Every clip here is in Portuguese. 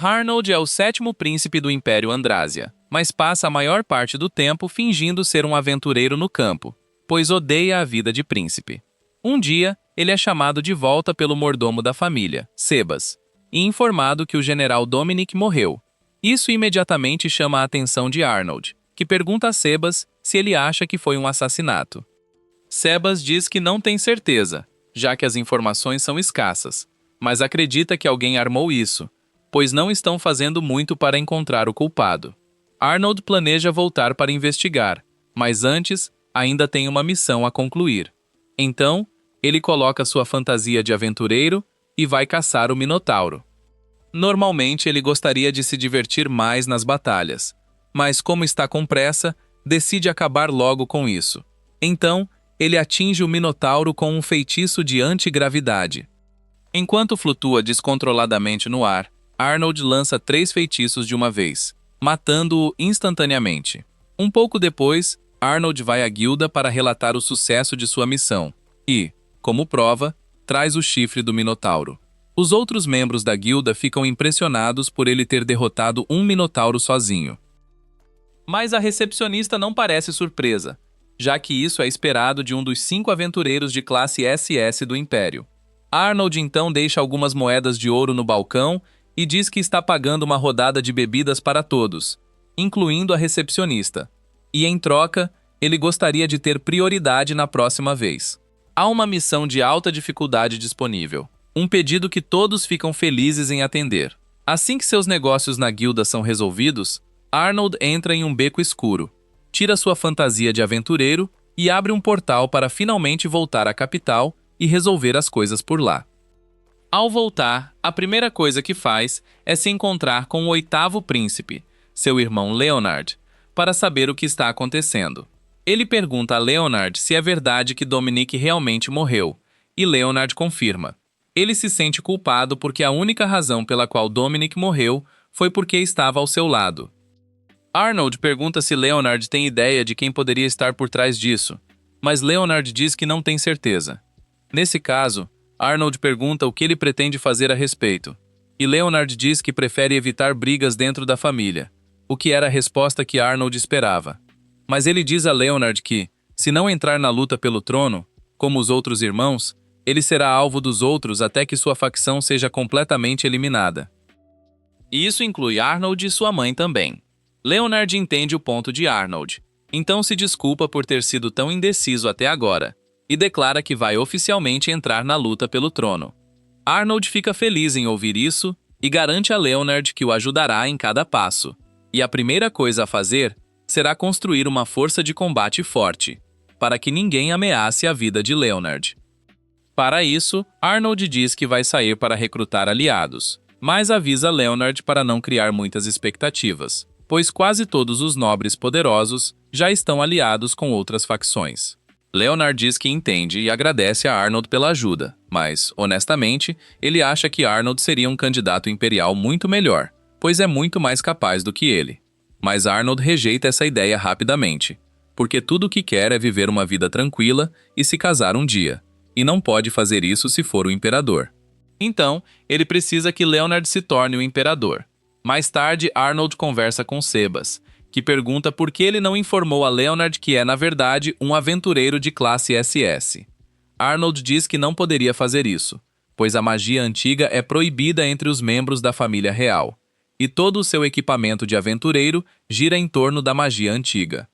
Arnold é o sétimo príncipe do Império Andrásia, mas passa a maior parte do tempo fingindo ser um aventureiro no campo, pois odeia a vida de príncipe. Um dia, ele é chamado de volta pelo mordomo da família, Sebas, e informado que o general Dominic morreu. Isso imediatamente chama a atenção de Arnold, que pergunta a Sebas se ele acha que foi um assassinato. Sebas diz que não tem certeza, já que as informações são escassas, mas acredita que alguém armou isso, pois não estão fazendo muito para encontrar o culpado. Arnold planeja voltar para investigar, mas antes, ainda tem uma missão a concluir. Então, ele coloca sua fantasia de aventureiro e vai caçar o Minotauro. Normalmente, ele gostaria de se divertir mais nas batalhas, mas como está com pressa, decide acabar logo com isso. Então, ele atinge o Minotauro com um feitiço de antigravidade. Enquanto flutua descontroladamente no ar, Arnold lança 3 feitiços de uma vez, matando-o instantaneamente. Um pouco depois, Arnold vai à guilda para relatar o sucesso de sua missão e, como prova, traz o chifre do Minotauro. Os outros membros da guilda ficam impressionados por ele ter derrotado um Minotauro sozinho. Mas a recepcionista não parece surpresa, já que isso é esperado de um dos 5 aventureiros de classe SS do Império. Arnold então deixa algumas moedas de ouro no balcão e diz que está pagando uma rodada de bebidas para todos, incluindo a recepcionista. E em troca, ele gostaria de ter prioridade na próxima vez. Há uma missão de alta dificuldade disponível, um pedido que todos ficam felizes em atender. Assim que seus negócios na guilda são resolvidos, Arnold entra em um beco escuro, tira sua fantasia de aventureiro e abre um portal para finalmente voltar à capital e resolver as coisas por lá. Ao voltar, a primeira coisa que faz é se encontrar com o 8º príncipe, seu irmão Leonard, para saber o que está acontecendo. Ele pergunta a Leonard se é verdade que Dominic realmente morreu, e Leonard confirma. Ele se sente culpado porque a única razão pela qual Dominic morreu foi porque estava ao seu lado. Arnold pergunta se Leonard tem ideia de quem poderia estar por trás disso, mas Leonard diz que não tem certeza. Nesse caso, Arnold pergunta o que ele pretende fazer a respeito, e Leonard diz que prefere evitar brigas dentro da família, o que era a resposta que Arnold esperava. Mas ele diz a Leonard que, se não entrar na luta pelo trono, como os outros irmãos, ele será alvo dos outros até que sua facção seja completamente eliminada. E isso inclui Arnold e sua mãe também. Leonard entende o ponto de Arnold, então se desculpa por ter sido tão indeciso até agora, e declara que vai oficialmente entrar na luta pelo trono. Arnold fica feliz em ouvir isso e garante a Leonard que o ajudará em cada passo, e a primeira coisa a fazer será construir uma força de combate forte, para que ninguém ameace a vida de Leonard. Para isso, Arnold diz que vai sair para recrutar aliados, mas avisa Leonard para não criar muitas expectativas, pois quase todos os nobres poderosos já estão aliados com outras facções. Leonard diz que entende e agradece a Arnold pela ajuda, mas, honestamente, ele acha que Arnold seria um candidato imperial muito melhor, pois é muito mais capaz do que ele. Mas Arnold rejeita essa ideia rapidamente, porque tudo o que quer é viver uma vida tranquila e se casar um dia, e não pode fazer isso se for o imperador. Então, ele precisa que Leonard se torne o imperador. Mais tarde, Arnold conversa com Sebas, que pergunta por que ele não informou a Leonard que é, na verdade, um aventureiro de classe SS. Arnold diz que não poderia fazer isso, pois a magia antiga é proibida entre os membros da família real, e todo o seu equipamento de aventureiro gira em torno da magia antiga.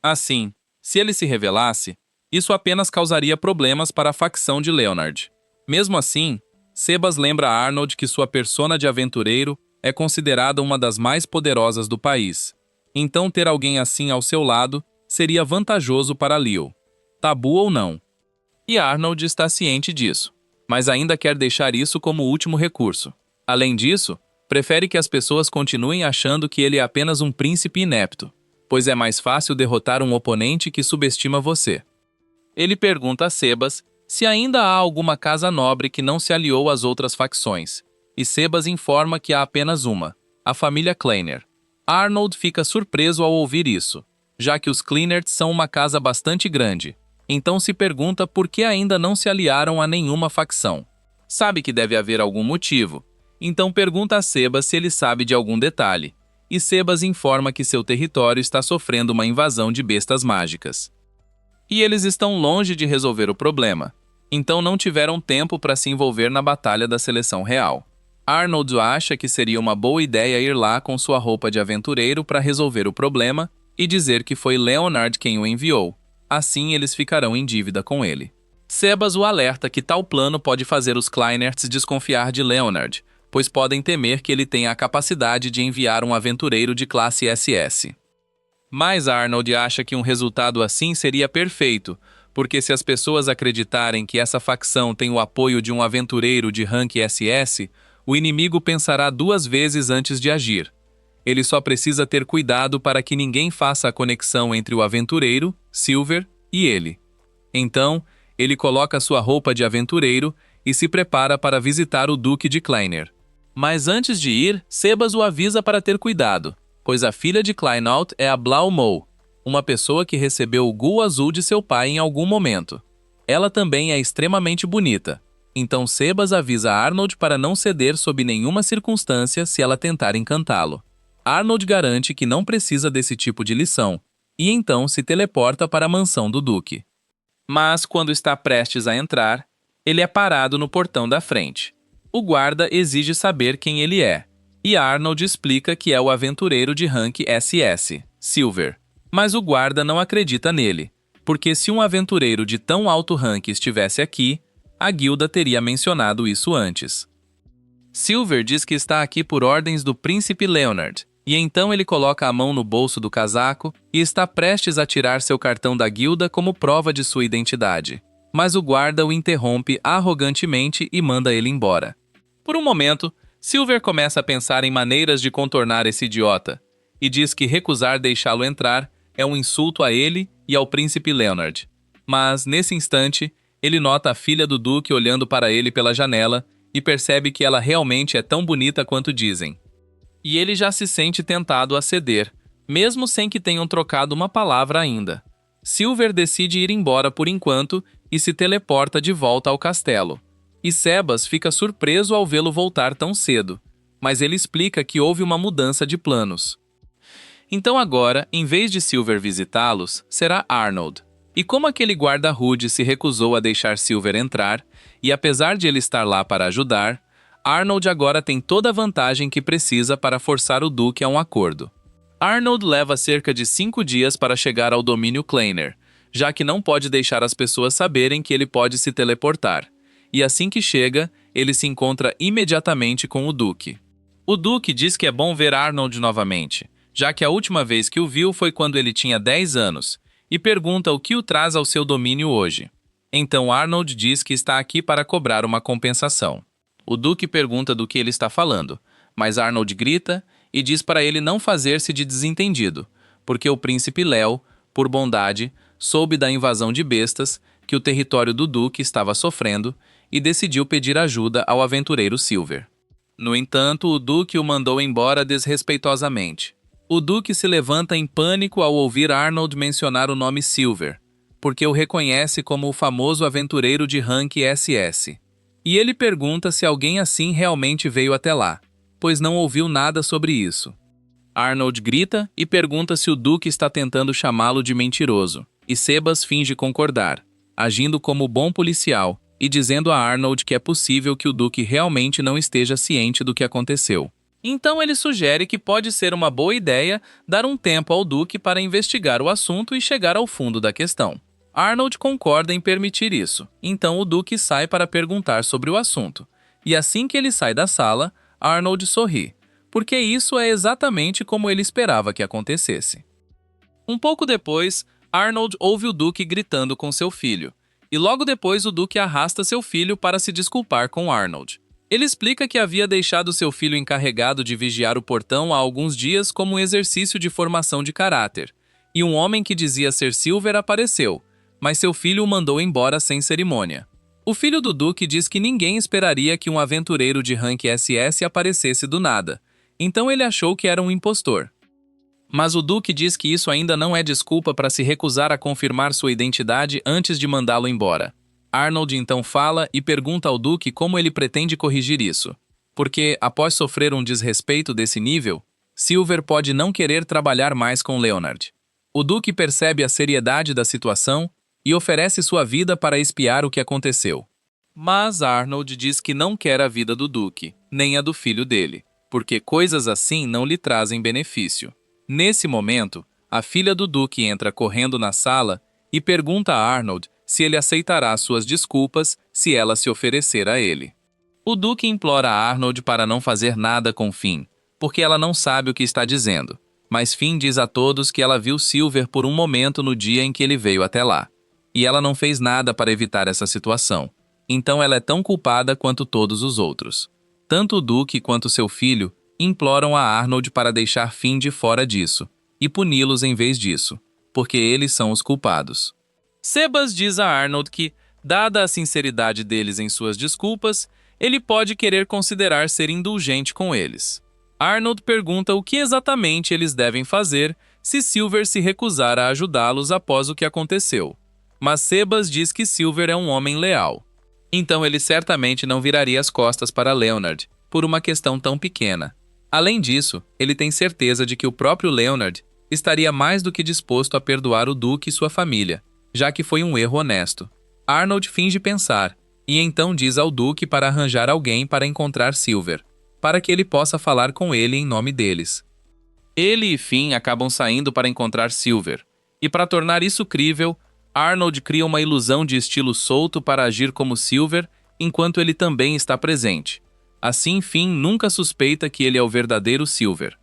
Assim, se ele se revelasse, isso apenas causaria problemas para a facção de Leonard. Mesmo assim, Sebas lembra a Arnold que sua persona de aventureiro é considerada uma das mais poderosas do país. Então ter alguém assim ao seu lado seria vantajoso para Leo, tabu ou não. E Arnold está ciente disso, mas ainda quer deixar isso como último recurso. Além disso, prefere que as pessoas continuem achando que ele é apenas um príncipe inepto, pois é mais fácil derrotar um oponente que subestima você. Ele pergunta a Sebas se ainda há alguma casa nobre que não se aliou às outras facções, e Sebas informa que há apenas uma, a família Kleiner. Arnold fica surpreso ao ouvir isso, já que os Kleinerts são uma casa bastante grande, então se pergunta por que ainda não se aliaram a nenhuma facção. Sabe que deve haver algum motivo, Então pergunta a Sebas se ele sabe de algum detalhe, e Sebas informa que seu território está sofrendo uma invasão de bestas mágicas. E eles estão longe de resolver o problema, então não tiveram tempo para se envolver na batalha da seleção real. Arnold acha que seria uma boa ideia ir lá com sua roupa de aventureiro para resolver o problema e dizer que foi Leonard quem o enviou. Assim eles ficarão em dívida com ele. Sebas o alerta que tal plano pode fazer os Kleinerts desconfiar de Leonard, pois podem temer que ele tenha a capacidade de enviar um aventureiro de classe SS. Mas Arnold acha que um resultado assim seria perfeito, porque se as pessoas acreditarem que essa facção tem o apoio de um aventureiro de rank SS, o inimigo pensará 2 vezes antes de agir. Ele só precisa ter cuidado para que ninguém faça a conexão entre o aventureiro, Silver, e ele. Então, ele coloca sua roupa de aventureiro e se prepara para visitar o Duque de Kleiner. Mas antes de ir, Sebas o avisa para ter cuidado, pois a filha de Kleinout é a Blau Mo, uma pessoa que recebeu o Gul Azul de seu pai em algum momento. Ela também é extremamente bonita, então Sebas avisa Arnold para não ceder sob nenhuma circunstância se ela tentar encantá-lo. Arnold garante que não precisa desse tipo de lição, e então se teleporta para a mansão do Duque. Mas quando está prestes a entrar, ele é parado no portão da frente. O guarda exige saber quem ele é, e Arnold explica que é o aventureiro de rank SS, Silver. Mas o guarda não acredita nele, porque se um aventureiro de tão alto rank estivesse aqui, a guilda teria mencionado isso antes. Silver diz que está aqui por ordens do príncipe Leonard, e então ele coloca a mão no bolso do casaco e está prestes a tirar seu cartão da guilda como prova de sua identidade. Mas o guarda o interrompe arrogantemente e manda ele embora. Por um momento, Silver começa a pensar em maneiras de contornar esse idiota, e diz que recusar deixá-lo entrar é um insulto a ele e ao príncipe Leonard. Mas, nesse instante, ele nota a filha do Duque olhando para ele pela janela e percebe que ela realmente é tão bonita quanto dizem. E ele já se sente tentado a ceder, mesmo sem que tenham trocado uma palavra ainda. Silver decide ir embora por enquanto e se teleporta de volta ao castelo. E Sebas fica surpreso ao vê-lo voltar tão cedo, mas ele explica que houve uma mudança de planos. Então agora, em vez de Silver visitá-los, será Arnold. E como aquele guarda rude se recusou a deixar Silver entrar, e apesar de ele estar lá para ajudar, Arnold agora tem toda a vantagem que precisa para forçar o Duque a um acordo. Arnold leva cerca de 5 dias para chegar ao domínio Kleiner, já que não pode deixar as pessoas saberem que ele pode se teleportar. E assim que chega, ele se encontra imediatamente com o Duque. O Duque diz que é bom ver Arnold novamente, já que a última vez que o viu foi quando ele tinha 10 anos, e pergunta o que o traz ao seu domínio hoje. Então Arnold diz que está aqui para cobrar uma compensação. O Duque pergunta do que ele está falando, mas Arnold grita e diz para ele não fazer-se de desentendido, porque o príncipe Léo, por bondade, soube da invasão de bestas que o território do Duque estava sofrendo e decidiu pedir ajuda ao aventureiro Silver. No entanto, o Duque o mandou embora desrespeitosamente. O Duque se levanta em pânico ao ouvir Arnold mencionar o nome Silver, porque o reconhece como o famoso aventureiro de rank SS. E ele pergunta se alguém assim realmente veio até lá, pois não ouviu nada sobre isso. Arnold grita e pergunta se o Duque está tentando chamá-lo de mentiroso, e Sebas finge concordar, agindo como bom policial e dizendo a Arnold que é possível que o Duque realmente não esteja ciente do que aconteceu. Então ele sugere que pode ser uma boa ideia dar um tempo ao Duque para investigar o assunto e chegar ao fundo da questão. Arnold concorda em permitir isso, então o Duque sai para perguntar sobre o assunto. E assim que ele sai da sala, Arnold sorri, porque isso é exatamente como ele esperava que acontecesse. Um pouco depois, Arnold ouve o Duque gritando com seu filho, e logo depois o Duque arrasta seu filho para se desculpar com Arnold. Ele explica que havia deixado seu filho encarregado de vigiar o portão há alguns dias como um exercício de formação de caráter, e um homem que dizia ser Silver apareceu, mas seu filho o mandou embora sem cerimônia. O filho do Duque diz que ninguém esperaria que um aventureiro de rank SS aparecesse do nada, então ele achou que era um impostor. Mas o Duque diz que isso ainda não é desculpa para se recusar a confirmar sua identidade antes de mandá-lo embora. Arnold então fala e pergunta ao Duque como ele pretende corrigir isso. porque, após sofrer um desrespeito desse nível, Silver pode não querer trabalhar mais com Leonard. O Duque percebe a seriedade da situação e oferece sua vida para espiar o que aconteceu. Mas Arnold diz que não quer a vida do Duque, nem a do filho dele, porque coisas assim não lhe trazem benefício. Nesse momento, a filha do Duque entra correndo na sala e pergunta a Arnold se ele aceitará suas desculpas se ela se oferecer a ele. O Duque implora a Arnold para não fazer nada com Finn, porque ela não sabe o que está dizendo, mas Finn diz a todos que ela viu Silver por um momento no dia em que ele veio até lá, e ela não fez nada para evitar essa situação. Então ela é tão culpada quanto todos os outros. Tanto o Duque quanto seu filho imploram a Arnold para deixar Finn de fora disso e puni-los em vez disso, porque eles são os culpados. Sebas diz a Arnold que, dada a sinceridade deles em suas desculpas, ele pode querer considerar ser indulgente com eles. Arnold pergunta o que exatamente eles devem fazer se Silver se recusar a ajudá-los após o que aconteceu. Mas Sebas diz que Silver é um homem leal. Então ele certamente não viraria as costas para Leonard, por uma questão tão pequena. Além disso, ele tem certeza de que o próprio Leonard estaria mais do que disposto a perdoar o Duque e sua família, já que foi um erro honesto. Arnold finge pensar, e então diz ao Duque para arranjar alguém para encontrar Silver, para que ele possa falar com ele em nome deles. Ele e Finn acabam saindo para encontrar Silver, e para tornar isso crível, Arnold cria uma ilusão de estilo solto para agir como Silver, enquanto ele também está presente. Assim, Finn nunca suspeita que ele é o verdadeiro Silver.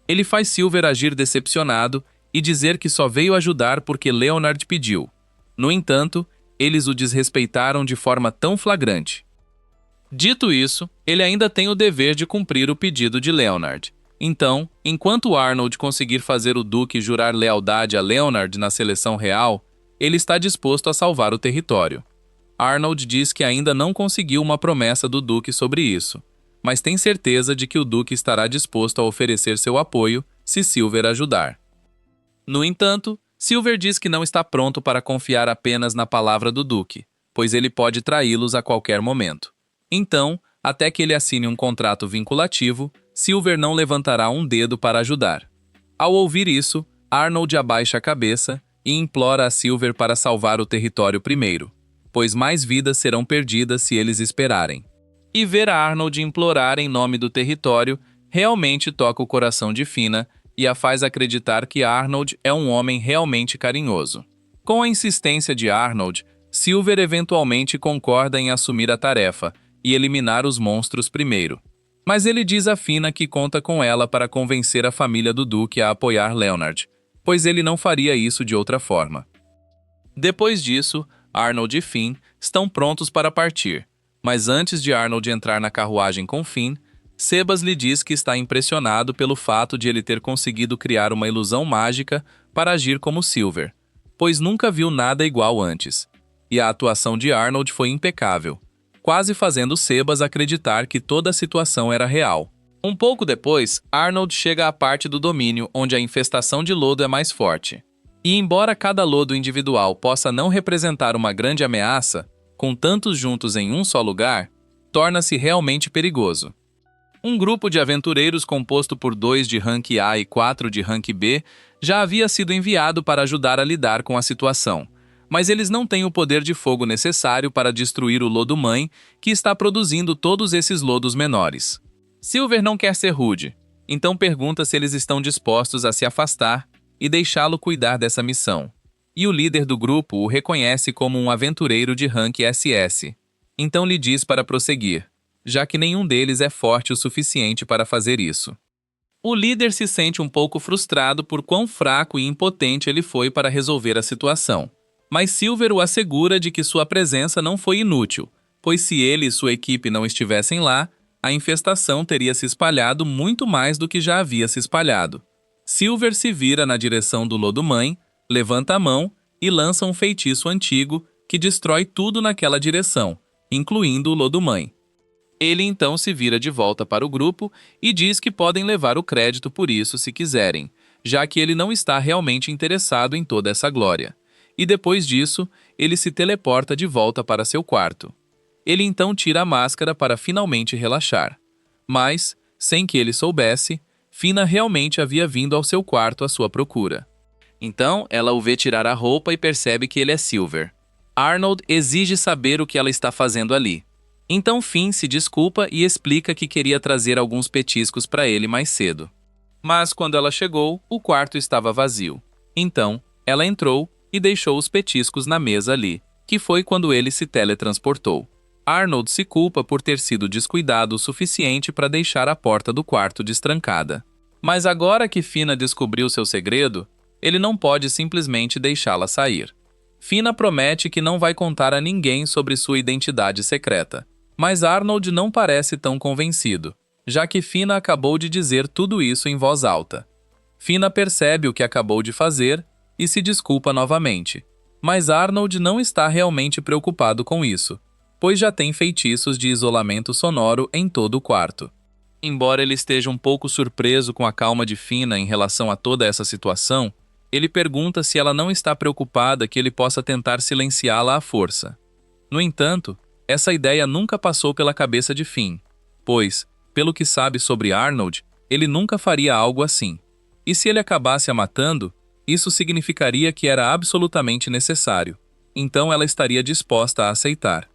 Ele faz Silver agir decepcionado e dizer que só veio ajudar porque Leonard pediu. No entanto, eles o desrespeitaram de forma tão flagrante. Dito isso, ele ainda tem o dever de cumprir o pedido de Leonard. Então, enquanto Arnold conseguir fazer o Duque jurar lealdade a Leonard na seleção real, ele está disposto a salvar o território. Arnold diz que ainda não conseguiu uma promessa do Duque sobre isso, mas tem certeza de que o Duque estará disposto a oferecer seu apoio se Silver ajudar. No entanto, Silver diz que não está pronto para confiar apenas na palavra do Duque, pois ele pode traí-los a qualquer momento. Então, até que ele assine um contrato vinculativo, Silver não levantará um dedo para ajudar. Ao ouvir isso, Arnold abaixa a cabeça e implora a Silver para salvar o território primeiro, pois mais vidas serão perdidas se eles esperarem. E ver a Arnold implorar em nome do território realmente toca o coração de Fina e a faz acreditar que Arnold é um homem realmente carinhoso. Com a insistência de Arnold, Silver eventualmente concorda em assumir a tarefa e eliminar os monstros primeiro. Mas ele diz a Fina que conta com ela para convencer a família do Duque a apoiar Leonard, pois ele não faria isso de outra forma. Depois disso, Arnold e Finn estão prontos para partir, mas antes de Arnold entrar na carruagem com Finn, Sebas lhe diz que está impressionado pelo fato de ele ter conseguido criar uma ilusão mágica para agir como Silver, pois nunca viu nada igual antes, e a atuação de Arnold foi impecável, quase fazendo Sebas acreditar que toda a situação era real. Um pouco depois, Arnold chega à parte do domínio onde a infestação de lodo é mais forte. E embora cada lodo individual possa não representar uma grande ameaça, com tantos juntos em um só lugar, torna-se realmente perigoso. Um grupo de aventureiros composto por 2 de rank A e 4 de rank B já havia sido enviado para ajudar a lidar com a situação, mas eles não têm o poder de fogo necessário para destruir o lodo-mãe que está produzindo todos esses lodos menores. Silver não quer ser rude, então pergunta se eles estão dispostos a se afastar e deixá-lo cuidar dessa missão. E o líder do grupo o reconhece como um aventureiro de rank SS. Então lhe diz para prosseguir, já que nenhum deles é forte o suficiente para fazer isso. O líder se sente um pouco frustrado por quão fraco e impotente ele foi para resolver a situação. Mas Silver o assegura de que sua presença não foi inútil, pois se ele e sua equipe não estivessem lá, a infestação teria se espalhado muito mais do que já havia se espalhado. Silver se vira na direção do lodo-mãe, levanta a mão e lança um feitiço antigo que destrói tudo naquela direção, incluindo o lodo-mãe. Ele então se vira de volta para o grupo e diz que podem levar o crédito por isso se quiserem, já que ele não está realmente interessado em toda essa glória. E depois disso, ele se teleporta de volta para seu quarto. Ele então tira a máscara para finalmente relaxar. Mas, sem que ele soubesse, Fina realmente havia vindo ao seu quarto à sua procura. Então, ela o vê tirar a roupa e percebe que ele é Silver. Arnold exige saber o que ela está fazendo ali. Então Finn se desculpa e explica que queria trazer alguns petiscos para ele mais cedo. Mas quando ela chegou, o quarto estava vazio. Então, ela entrou e deixou os petiscos na mesa ali, que foi quando ele se teletransportou. Arnold se culpa por ter sido descuidado o suficiente para deixar a porta do quarto destrancada. Mas agora que Fina descobriu seu segredo, ele não pode simplesmente deixá-la sair. Fina promete que não vai contar a ninguém sobre sua identidade secreta. Mas Arnold não parece tão convencido, já que Fina acabou de dizer tudo isso em voz alta. Fina percebe o que acabou de fazer e se desculpa novamente. Mas Arnold não está realmente preocupado com isso, pois já tem feitiços de isolamento sonoro em todo o quarto. Embora ele esteja um pouco surpreso com a calma de Fina em relação a toda essa situação, ele pergunta se ela não está preocupada que ele possa tentar silenciá-la à força. No entanto, essa ideia nunca passou pela cabeça de Finn, pois, pelo que sabe sobre Arnold, ele nunca faria algo assim. E se ele acabasse a matando, isso significaria que era absolutamente necessário. Então ela estaria disposta a aceitar.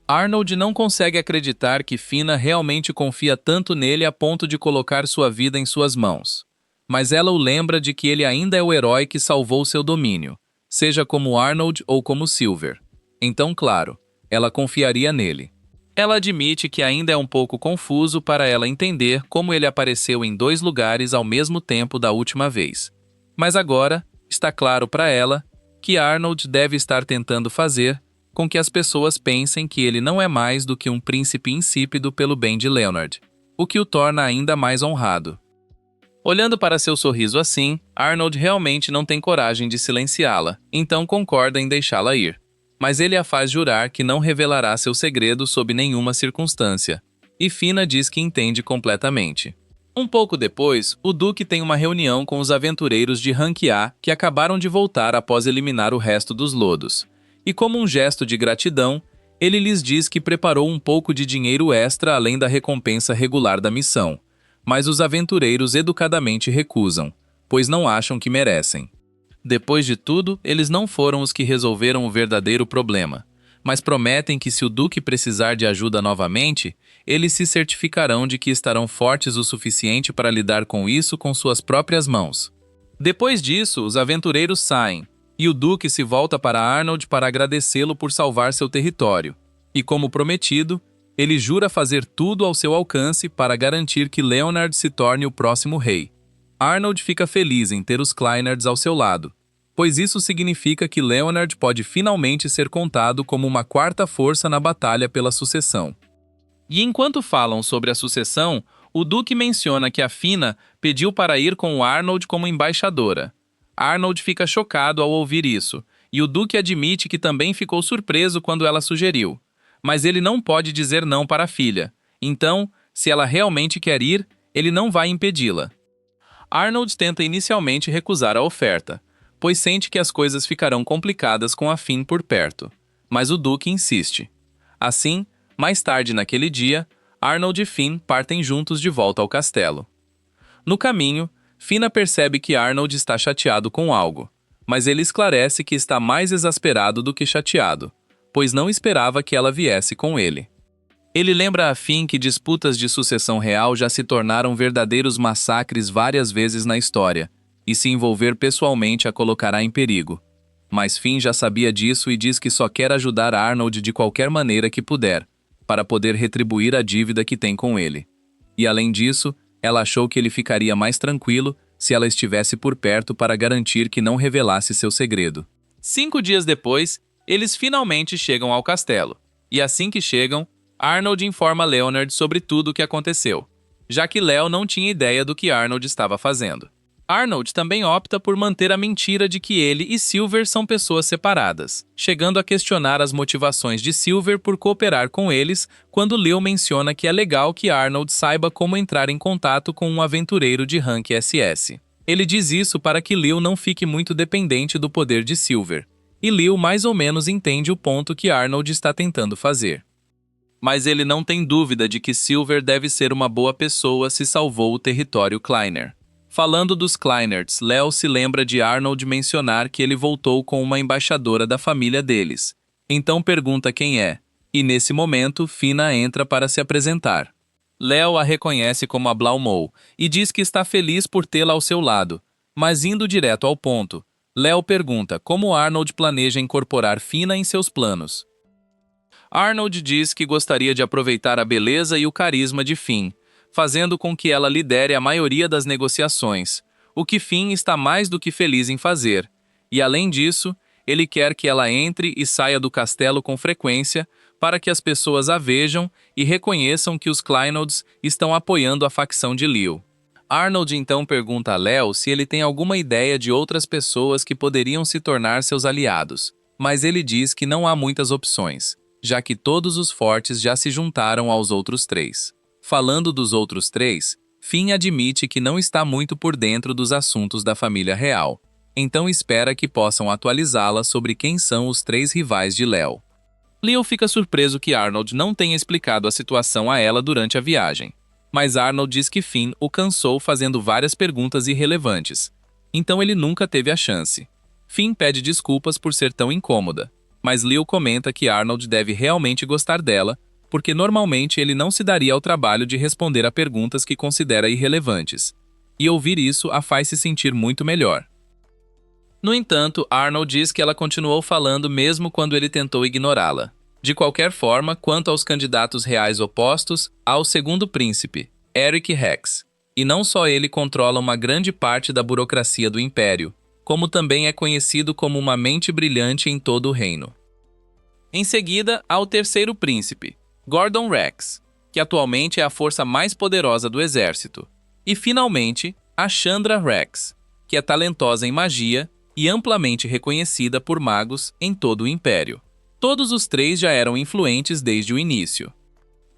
Arnold não consegue acreditar que Fina realmente confia tanto nele a ponto de colocar sua vida em suas mãos. Mas ela o lembra de que ele ainda é o herói que salvou seu domínio, seja como Arnold ou como Silver. Então, claro, ela confiaria nele. Ela admite que ainda é um pouco confuso para ela entender como ele apareceu em 2 lugares ao mesmo tempo da última vez. Mas agora, está claro para ela que Arnold deve estar tentando fazer com que as pessoas pensem que ele não é mais do que um príncipe insípido pelo bem de Leonard, o que o torna ainda mais honrado. Olhando para seu sorriso assim, Arnold realmente não tem coragem de silenciá-la, então concorda em deixá-la ir. Mas ele a faz jurar que não revelará seu segredo sob nenhuma circunstância, e Fina diz que entende completamente. Um pouco depois, o Duque tem uma reunião com os aventureiros de Rank A que acabaram de voltar após eliminar o resto dos lodos. E como um gesto de gratidão, ele lhes diz que preparou um pouco de dinheiro extra além da recompensa regular da missão. Mas os aventureiros educadamente recusam, pois não acham que merecem. Depois de tudo, eles não foram os que resolveram o verdadeiro problema, mas prometem que se o Duque precisar de ajuda novamente, eles se certificarão de que estarão fortes o suficiente para lidar com isso com suas próprias mãos. Depois disso, os aventureiros saem, e o Duque se volta para Arnold para agradecê-lo por salvar seu território. E como prometido, ele jura fazer tudo ao seu alcance para garantir que Leonard se torne o próximo rei. Arnold fica feliz em ter os Kleinards ao seu lado, pois isso significa que Leonard pode finalmente ser contado como uma quarta força na batalha pela sucessão. E enquanto falam sobre a sucessão, o Duque menciona que a Fina pediu para ir com o Arnold como embaixadora. Arnold fica chocado ao ouvir isso, e o Duque admite que também ficou surpreso quando ela sugeriu. Mas ele não pode dizer não para a filha. Então, se ela realmente quer ir, ele não vai impedi-la. Arnold tenta inicialmente recusar a oferta, pois sente que as coisas ficarão complicadas com a Finn por perto. Mas o Duque insiste. Assim, mais tarde naquele dia, Arnold e Finn partem juntos de volta ao castelo. No caminho, Fina percebe que Arnold está chateado com algo, mas ele esclarece que está mais exasperado do que chateado, pois não esperava que ela viesse com ele. Ele lembra a Finn que disputas de sucessão real já se tornaram verdadeiros massacres várias vezes na história, e se envolver pessoalmente a colocará em perigo. Mas Finn já sabia disso e diz que só quer ajudar Arnold de qualquer maneira que puder, para poder retribuir a dívida que tem com ele. E além disso, ela achou que ele ficaria mais tranquilo se ela estivesse por perto para garantir que não revelasse seu segredo. 5 dias depois, eles finalmente chegam ao castelo. E assim que chegam, Arnold informa Leonard sobre tudo o que aconteceu, já que Leo não tinha ideia do que Arnold estava fazendo. Arnold também opta por manter a mentira de que ele e Silver são pessoas separadas, chegando a questionar as motivações de Silver por cooperar com eles quando Leo menciona que é legal que Arnold saiba como entrar em contato com um aventureiro de rank SS. Ele diz isso para que Leo não fique muito dependente do poder de Silver, e Leo mais ou menos entende o ponto que Arnold está tentando fazer. Mas ele não tem dúvida de que Silver deve ser uma boa pessoa se salvou o território Kleiner. Falando dos Kleinerts, Léo se lembra de Arnold mencionar que ele voltou com uma embaixadora da família deles. Então pergunta quem é, e nesse momento Fina entra para se apresentar. Léo a reconhece como a Blaumou e diz que está feliz por tê-la ao seu lado, mas indo direto ao ponto, Léo pergunta como Arnold planeja incorporar Fina em seus planos. Arnold diz que gostaria de aproveitar a beleza e o carisma de Finn, fazendo com que ela lidere a maioria das negociações, o que Finn está mais do que feliz em fazer, e além disso, ele quer que ela entre e saia do castelo com frequência para que as pessoas a vejam e reconheçam que os Kleinolds estão apoiando a facção de Liu. Arnold então pergunta a Léo se ele tem alguma ideia de outras pessoas que poderiam se tornar seus aliados, mas ele diz que não há muitas opções, já que todos os fortes já se juntaram aos outros três. Falando dos outros três, Finn admite que não está muito por dentro dos assuntos da família real, então espera que possam atualizá-la sobre quem são os três rivais de Léo. Leo fica surpreso que Arnold não tenha explicado a situação a ela durante a viagem, mas Arnold diz que Finn o cansou fazendo várias perguntas irrelevantes, então ele nunca teve a chance. Finn pede desculpas por ser tão incômoda, mas Leo comenta que Arnold deve realmente gostar dela, porque normalmente ele não se daria ao trabalho de responder a perguntas que considera irrelevantes, e ouvir isso a faz se sentir muito melhor. No entanto, Arnold diz que ela continuou falando mesmo quando ele tentou ignorá-la. De qualquer forma, quanto aos candidatos reais opostos, há o segundo príncipe, Eric Rex, e não só ele controla uma grande parte da burocracia do Império, como também é conhecido como uma mente brilhante em todo o reino. Em seguida, há o terceiro príncipe, Gordon Rex, que atualmente é a força mais poderosa do exército. E, finalmente, a Chandra Rex, que é talentosa em magia e amplamente reconhecida por magos em todo o Império. Todos os três já eram influentes desde o início.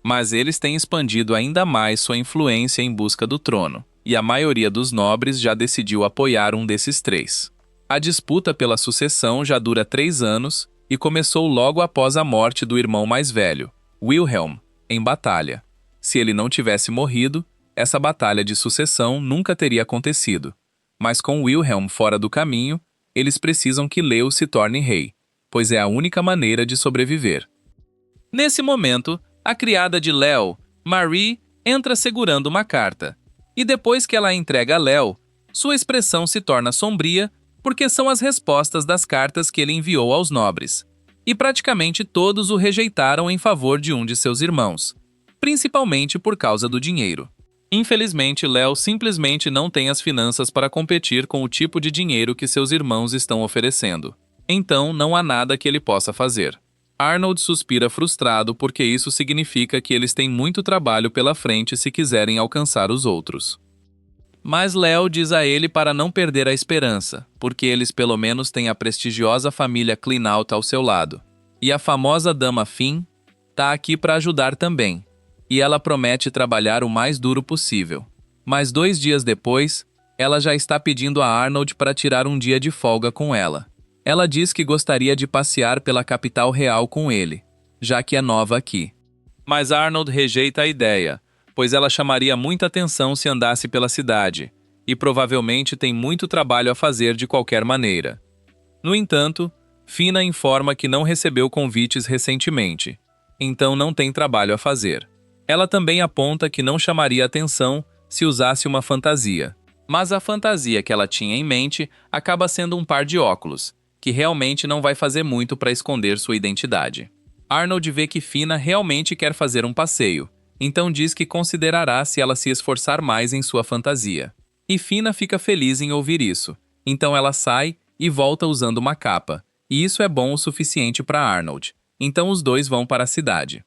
Mas eles têm expandido ainda mais sua influência em busca do trono, e a maioria dos nobres já decidiu apoiar um desses três. A disputa pela sucessão já dura 3 anos e começou logo após a morte do irmão mais velho, Wilhelm, em batalha. Se ele não tivesse morrido, essa batalha de sucessão nunca teria acontecido. Mas com Wilhelm fora do caminho, eles precisam que Leo se torne rei, pois é a única maneira de sobreviver. Nesse momento, a criada de Leo, Marie, entra segurando uma carta. E depois que ela entrega a Leo, sua expressão se torna sombria porque são as respostas das cartas que ele enviou aos nobres. E praticamente todos o rejeitaram em favor de um de seus irmãos, principalmente por causa do dinheiro. Infelizmente, Leo simplesmente não tem as finanças para competir com o tipo de dinheiro que seus irmãos estão oferecendo. Então, não há nada que ele possa fazer. Arnold suspira frustrado porque isso significa que eles têm muito trabalho pela frente se quiserem alcançar os outros. Mas Leo diz a ele para não perder a esperança, porque eles pelo menos têm a prestigiosa família Cleanout ao seu lado. E a famosa dama Finn tá aqui para ajudar também. E ela promete trabalhar o mais duro possível. Mas 2 dias depois, ela já está pedindo a Arnold para tirar um dia de folga com ela. Ela diz que gostaria de passear pela capital real com ele, já que é nova aqui. Mas Arnold rejeita a ideia, pois ela chamaria muita atenção se andasse pela cidade, e provavelmente tem muito trabalho a fazer de qualquer maneira. No entanto, Fina informa que não recebeu convites recentemente, então não tem trabalho a fazer. Ela também aponta que não chamaria atenção se usasse uma fantasia, mas a fantasia que ela tinha em mente acaba sendo um par de óculos, que realmente não vai fazer muito para esconder sua identidade. Arnold vê que Fina realmente quer fazer um passeio, então diz que considerará se ela se esforçar mais em sua fantasia. E Fina fica feliz em ouvir isso, então ela sai e volta usando uma capa, e isso é bom o suficiente para Arnold, então os dois vão para a cidade.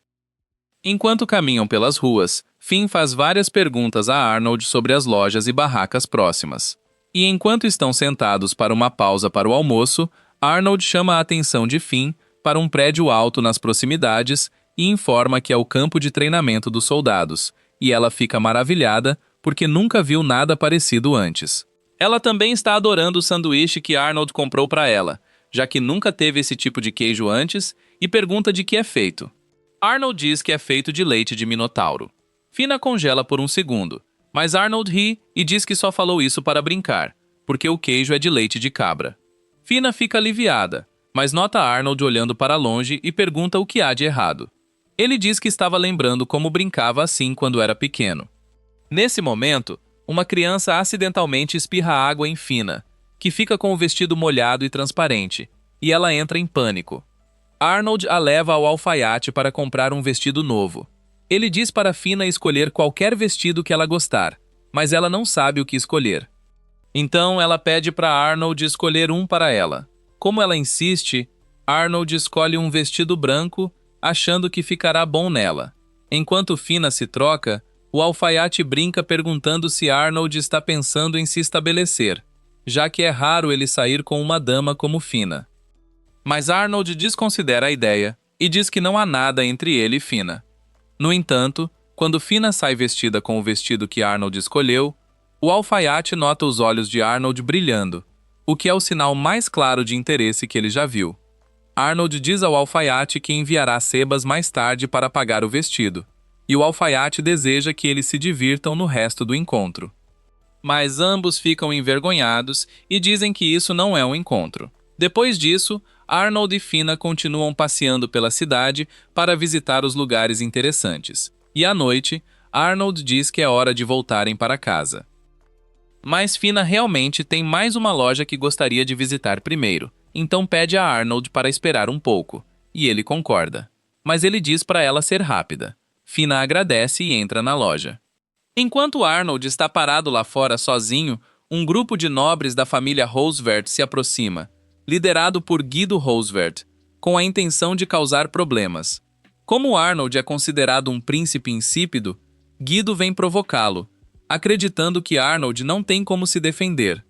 Enquanto caminham pelas ruas, Finn faz várias perguntas a Arnold sobre as lojas e barracas próximas. E enquanto estão sentados para uma pausa para o almoço, Arnold chama a atenção de Finn para um prédio alto nas proximidades e informa que é o campo de treinamento dos soldados, e ela fica maravilhada porque nunca viu nada parecido antes. Ela também está adorando o sanduíche que Arnold comprou para ela, já que nunca teve esse tipo de queijo antes, e pergunta de que é feito. Arnold diz que é feito de leite de minotauro. Fina congela por um segundo, mas Arnold ri e diz que só falou isso para brincar, porque o queijo é de leite de cabra. Fina fica aliviada, mas nota Arnold olhando para longe e pergunta o que há de errado. Ele diz que estava lembrando como brincava assim quando era pequeno. Nesse momento, uma criança acidentalmente espirra água em Fina, que fica com o vestido molhado e transparente, e ela entra em pânico. Arnold a leva ao alfaiate para comprar um vestido novo. Ele diz para Fina escolher qualquer vestido que ela gostar, mas ela não sabe o que escolher. Então ela pede para Arnold escolher um para ela. Como ela insiste, Arnold escolhe um vestido branco, achando que ficará bom nela. Enquanto Fina se troca, o alfaiate brinca perguntando se Arnold está pensando em se estabelecer, já que é raro ele sair com uma dama como Fina. Mas Arnold desconsidera a ideia e diz que não há nada entre ele e Fina. No entanto, quando Fina sai vestida com o vestido que Arnold escolheu, o alfaiate nota os olhos de Arnold brilhando, o que é o sinal mais claro de interesse que ele já viu. Arnold diz ao alfaiate que enviará sebas mais tarde para pagar o vestido, e o alfaiate deseja que eles se divirtam no resto do encontro. Mas ambos ficam envergonhados e dizem que isso não é um encontro. Depois disso, Arnold e Fina continuam passeando pela cidade para visitar os lugares interessantes. E à noite, Arnold diz que é hora de voltarem para casa. Mas Fina realmente tem mais uma loja que gostaria de visitar primeiro, então pede a Arnold para esperar um pouco, e ele concorda. Mas ele diz para ela ser rápida. Fina agradece e entra na loja. Enquanto Arnold está parado lá fora sozinho, um grupo de nobres da família Roosevelt se aproxima, liderado por Guido Roosevelt, com a intenção de causar problemas. Como Arnold é considerado um príncipe insípido, Guido vem provocá-lo, acreditando que Arnold não tem como se defender,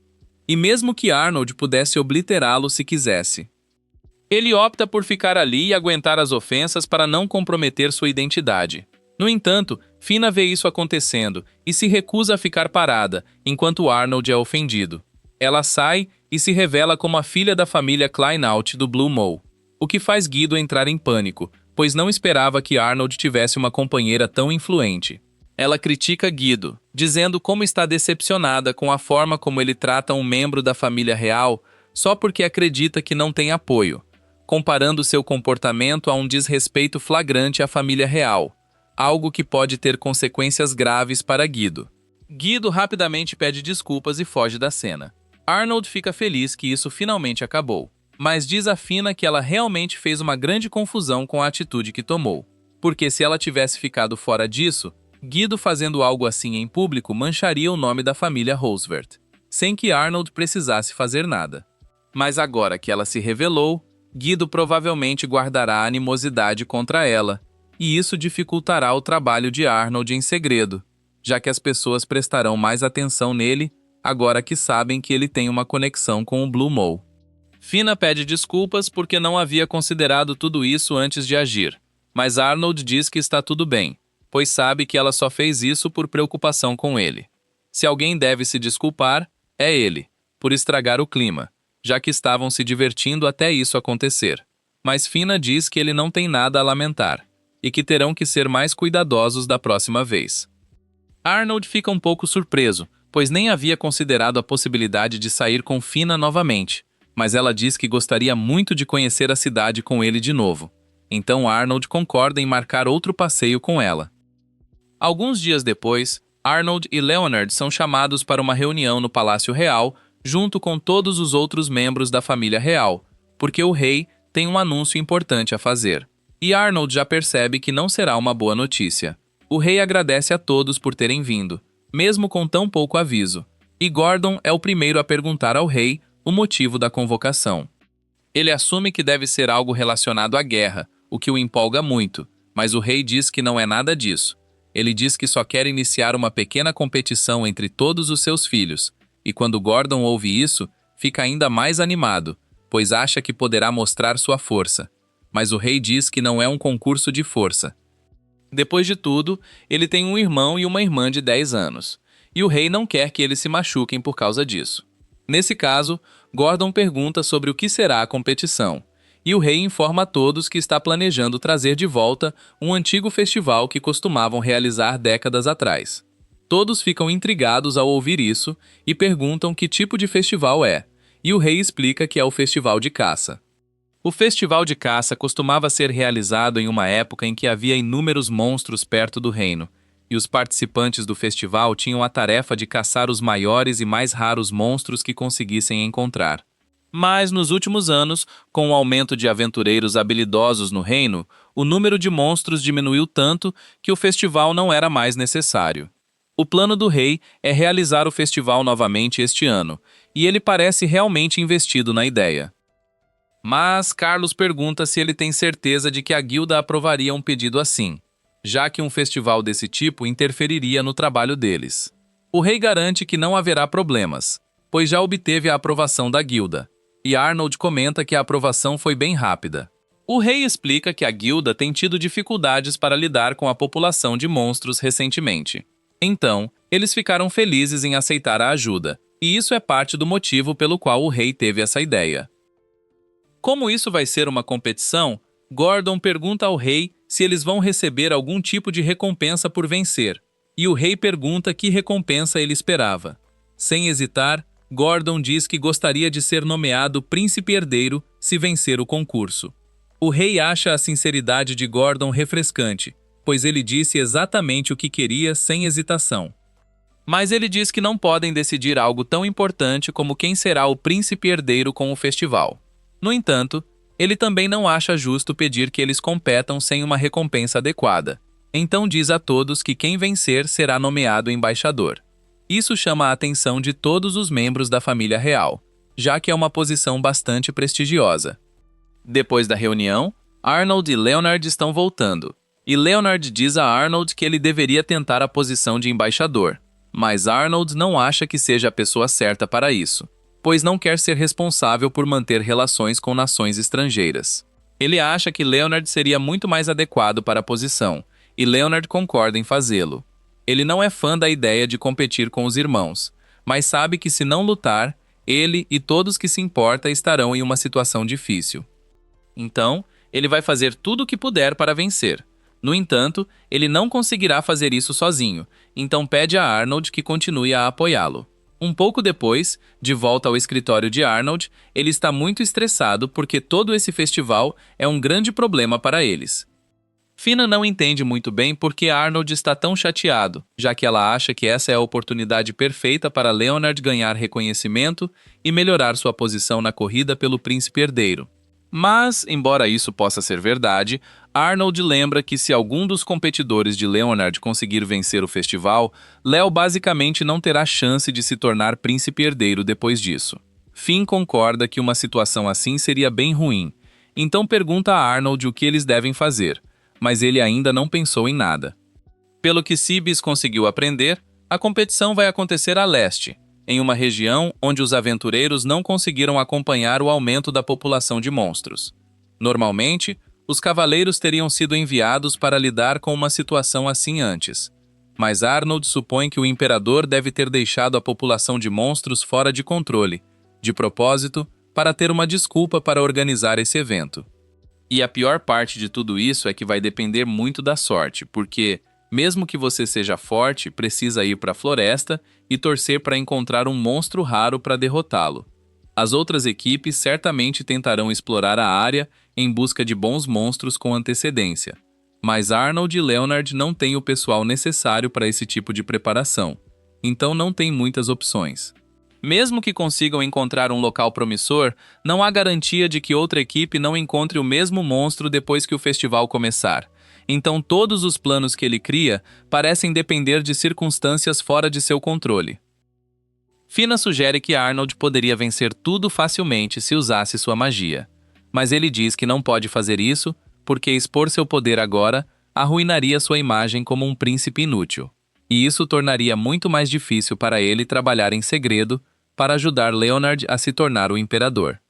e mesmo que Arnold pudesse obliterá-lo se quisesse. Ele opta por ficar ali e aguentar as ofensas para não comprometer sua identidade. No entanto, Fina vê isso acontecendo e se recusa a ficar parada, enquanto Arnold é ofendido. Ela sai e se revela como a filha da família Kleinout do Blue Mole, o que faz Guido entrar em pânico, pois não esperava que Arnold tivesse uma companheira tão influente. Ela critica Guido, dizendo como está decepcionada com a forma como ele trata um membro da família real só porque acredita que não tem apoio, comparando seu comportamento a um desrespeito flagrante à família real, algo que pode ter consequências graves para Guido. Guido rapidamente pede desculpas e foge da cena. Arnold fica feliz que isso finalmente acabou, mas diz a Fina que ela realmente fez uma grande confusão com a atitude que tomou, porque se ela tivesse ficado fora disso, Guido fazendo algo assim em público mancharia o nome da família Roosevelt, sem que Arnold precisasse fazer nada. Mas agora que ela se revelou, Guido provavelmente guardará animosidade contra ela, e isso dificultará o trabalho de Arnold em segredo, já que as pessoas prestarão mais atenção nele agora que sabem que ele tem uma conexão com o Blue Mole. Fina pede desculpas porque não havia considerado tudo isso antes de agir, mas Arnold diz que está tudo bem, pois sabe que ela só fez isso por preocupação com ele. Se alguém deve se desculpar, é ele, por estragar o clima, já que estavam se divertindo até isso acontecer. Mas Fina diz que ele não tem nada a lamentar, e que terão que ser mais cuidadosos da próxima vez. Arnold fica um pouco surpreso, pois nem havia considerado a possibilidade de sair com Fina novamente, mas ela diz que gostaria muito de conhecer a cidade com ele de novo. Então Arnold concorda em marcar outro passeio com ela. Alguns dias depois, Arnold e Leonard são chamados para uma reunião no Palácio Real, junto com todos os outros membros da família real, porque o rei tem um anúncio importante a fazer. E Arnold já percebe que não será uma boa notícia. O rei agradece a todos por terem vindo, mesmo com tão pouco aviso, e Gordon é o primeiro a perguntar ao rei o motivo da convocação. Ele assume que deve ser algo relacionado à guerra, o que o empolga muito, mas o rei diz que não é nada disso. Ele diz que só quer iniciar uma pequena competição entre todos os seus filhos, e quando Gordon ouve isso, fica ainda mais animado, pois acha que poderá mostrar sua força. Mas o rei diz que não é um concurso de força. Depois de tudo, ele tem um irmão e uma irmã de 10 anos, e o rei não quer que eles se machuquem por causa disso. Nesse caso, Gordon pergunta sobre o que será a competição, e o rei informa a todos que está planejando trazer de volta um antigo festival que costumavam realizar décadas atrás. Todos ficam intrigados ao ouvir isso e perguntam que tipo de festival é, e o rei explica que é o festival de caça. O festival de caça costumava ser realizado em uma época em que havia inúmeros monstros perto do reino, e os participantes do festival tinham a tarefa de caçar os maiores e mais raros monstros que conseguissem encontrar. Mas nos últimos anos, com o aumento de aventureiros habilidosos no reino, o número de monstros diminuiu tanto que o festival não era mais necessário. O plano do rei é realizar o festival novamente este ano, e ele parece realmente investido na ideia. Mas Carlos pergunta se ele tem certeza de que a guilda aprovaria um pedido assim, já que um festival desse tipo interferiria no trabalho deles. O rei garante que não haverá problemas, pois já obteve a aprovação da guilda, e Arnold comenta que a aprovação foi bem rápida. O rei explica que a guilda tem tido dificuldades para lidar com a população de monstros recentemente. Então, eles ficaram felizes em aceitar a ajuda, e isso é parte do motivo pelo qual o rei teve essa ideia. Como isso vai ser uma competição, Gordon pergunta ao rei se eles vão receber algum tipo de recompensa por vencer, e o rei pergunta que recompensa ele esperava. Sem hesitar, Gordon diz que gostaria de ser nomeado príncipe herdeiro se vencer o concurso. O rei acha a sinceridade de Gordon refrescante, pois ele disse exatamente o que queria sem hesitação. Mas ele diz que não podem decidir algo tão importante como quem será o príncipe herdeiro com o festival. No entanto, ele também não acha justo pedir que eles competam sem uma recompensa adequada. Então diz a todos que quem vencer será nomeado embaixador. Isso chama a atenção de todos os membros da família real, já que é uma posição bastante prestigiosa. Depois da reunião, Arnold e Leonard estão voltando, e Leonard diz a Arnold que ele deveria tentar a posição de embaixador, mas Arnold não acha que seja a pessoa certa para isso, pois não quer ser responsável por manter relações com nações estrangeiras. Ele acha que Leonard seria muito mais adequado para a posição, e Leonard concorda em fazê-lo. Ele não é fã da ideia de competir com os irmãos, mas sabe que se não lutar, ele e todos que se importam estarão em uma situação difícil. Então, ele vai fazer tudo o que puder para vencer. No entanto, ele não conseguirá fazer isso sozinho, então pede a Arnold que continue a apoiá-lo. Um pouco depois, de volta ao escritório de Arnold, ele está muito estressado porque todo esse festival é um grande problema para eles. Fina não entende muito bem por que Arnold está tão chateado, já que ela acha que essa é a oportunidade perfeita para Leonard ganhar reconhecimento e melhorar sua posição na corrida pelo príncipe herdeiro. Mas, embora isso possa ser verdade, Arnold lembra que se algum dos competidores de Leonard conseguir vencer o festival, Leo basicamente não terá chance de se tornar príncipe herdeiro depois disso. Finn concorda que uma situação assim seria bem ruim, então pergunta a Arnold o que eles devem fazer, mas ele ainda não pensou em nada. Pelo que Sibis conseguiu aprender, a competição vai acontecer a leste, em uma região onde os aventureiros não conseguiram acompanhar o aumento da população de monstros. Normalmente, os cavaleiros teriam sido enviados para lidar com uma situação assim antes, mas Arnold supõe que o imperador deve ter deixado a população de monstros fora de controle, de propósito, para ter uma desculpa para organizar esse evento. E a pior parte de tudo isso é que vai depender muito da sorte, porque, mesmo que você seja forte, precisa ir para a floresta e torcer para encontrar um monstro raro para derrotá-lo. As outras equipes certamente tentarão explorar a área em busca de bons monstros com antecedência, mas Arnold e Leonard não têm o pessoal necessário para esse tipo de preparação, então não tem muitas opções. Mesmo que consigam encontrar um local promissor, não há garantia de que outra equipe não encontre o mesmo monstro depois que o festival começar. Então todos os planos que ele cria parecem depender de circunstâncias fora de seu controle. Fina sugere que Arnold poderia vencer tudo facilmente se usasse sua magia, mas ele diz que não pode fazer isso porque expor seu poder agora arruinaria sua imagem como um príncipe inútil, e isso tornaria muito mais difícil para ele trabalhar em segredo para ajudar Leonard a se tornar o imperador.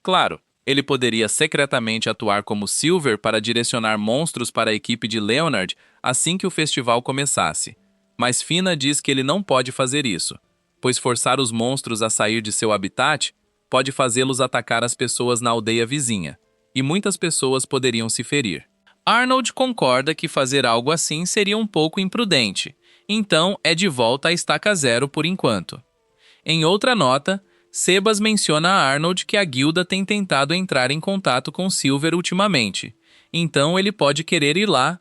Claro, ele poderia secretamente atuar como Silver para direcionar monstros para a equipe de Leonard assim que o festival começasse, mas Fina diz que ele não pode fazer isso, pois forçar os monstros a sair de seu habitat pode fazê-los atacar as pessoas na aldeia vizinha, e muitas pessoas poderiam se ferir. Arnold concorda que fazer algo assim seria um pouco imprudente, então é de volta à estaca zero por enquanto. Em outra nota, Sebas menciona a Arnold que a guilda tem tentado entrar em contato com Silver ultimamente, então ele pode querer ir lá.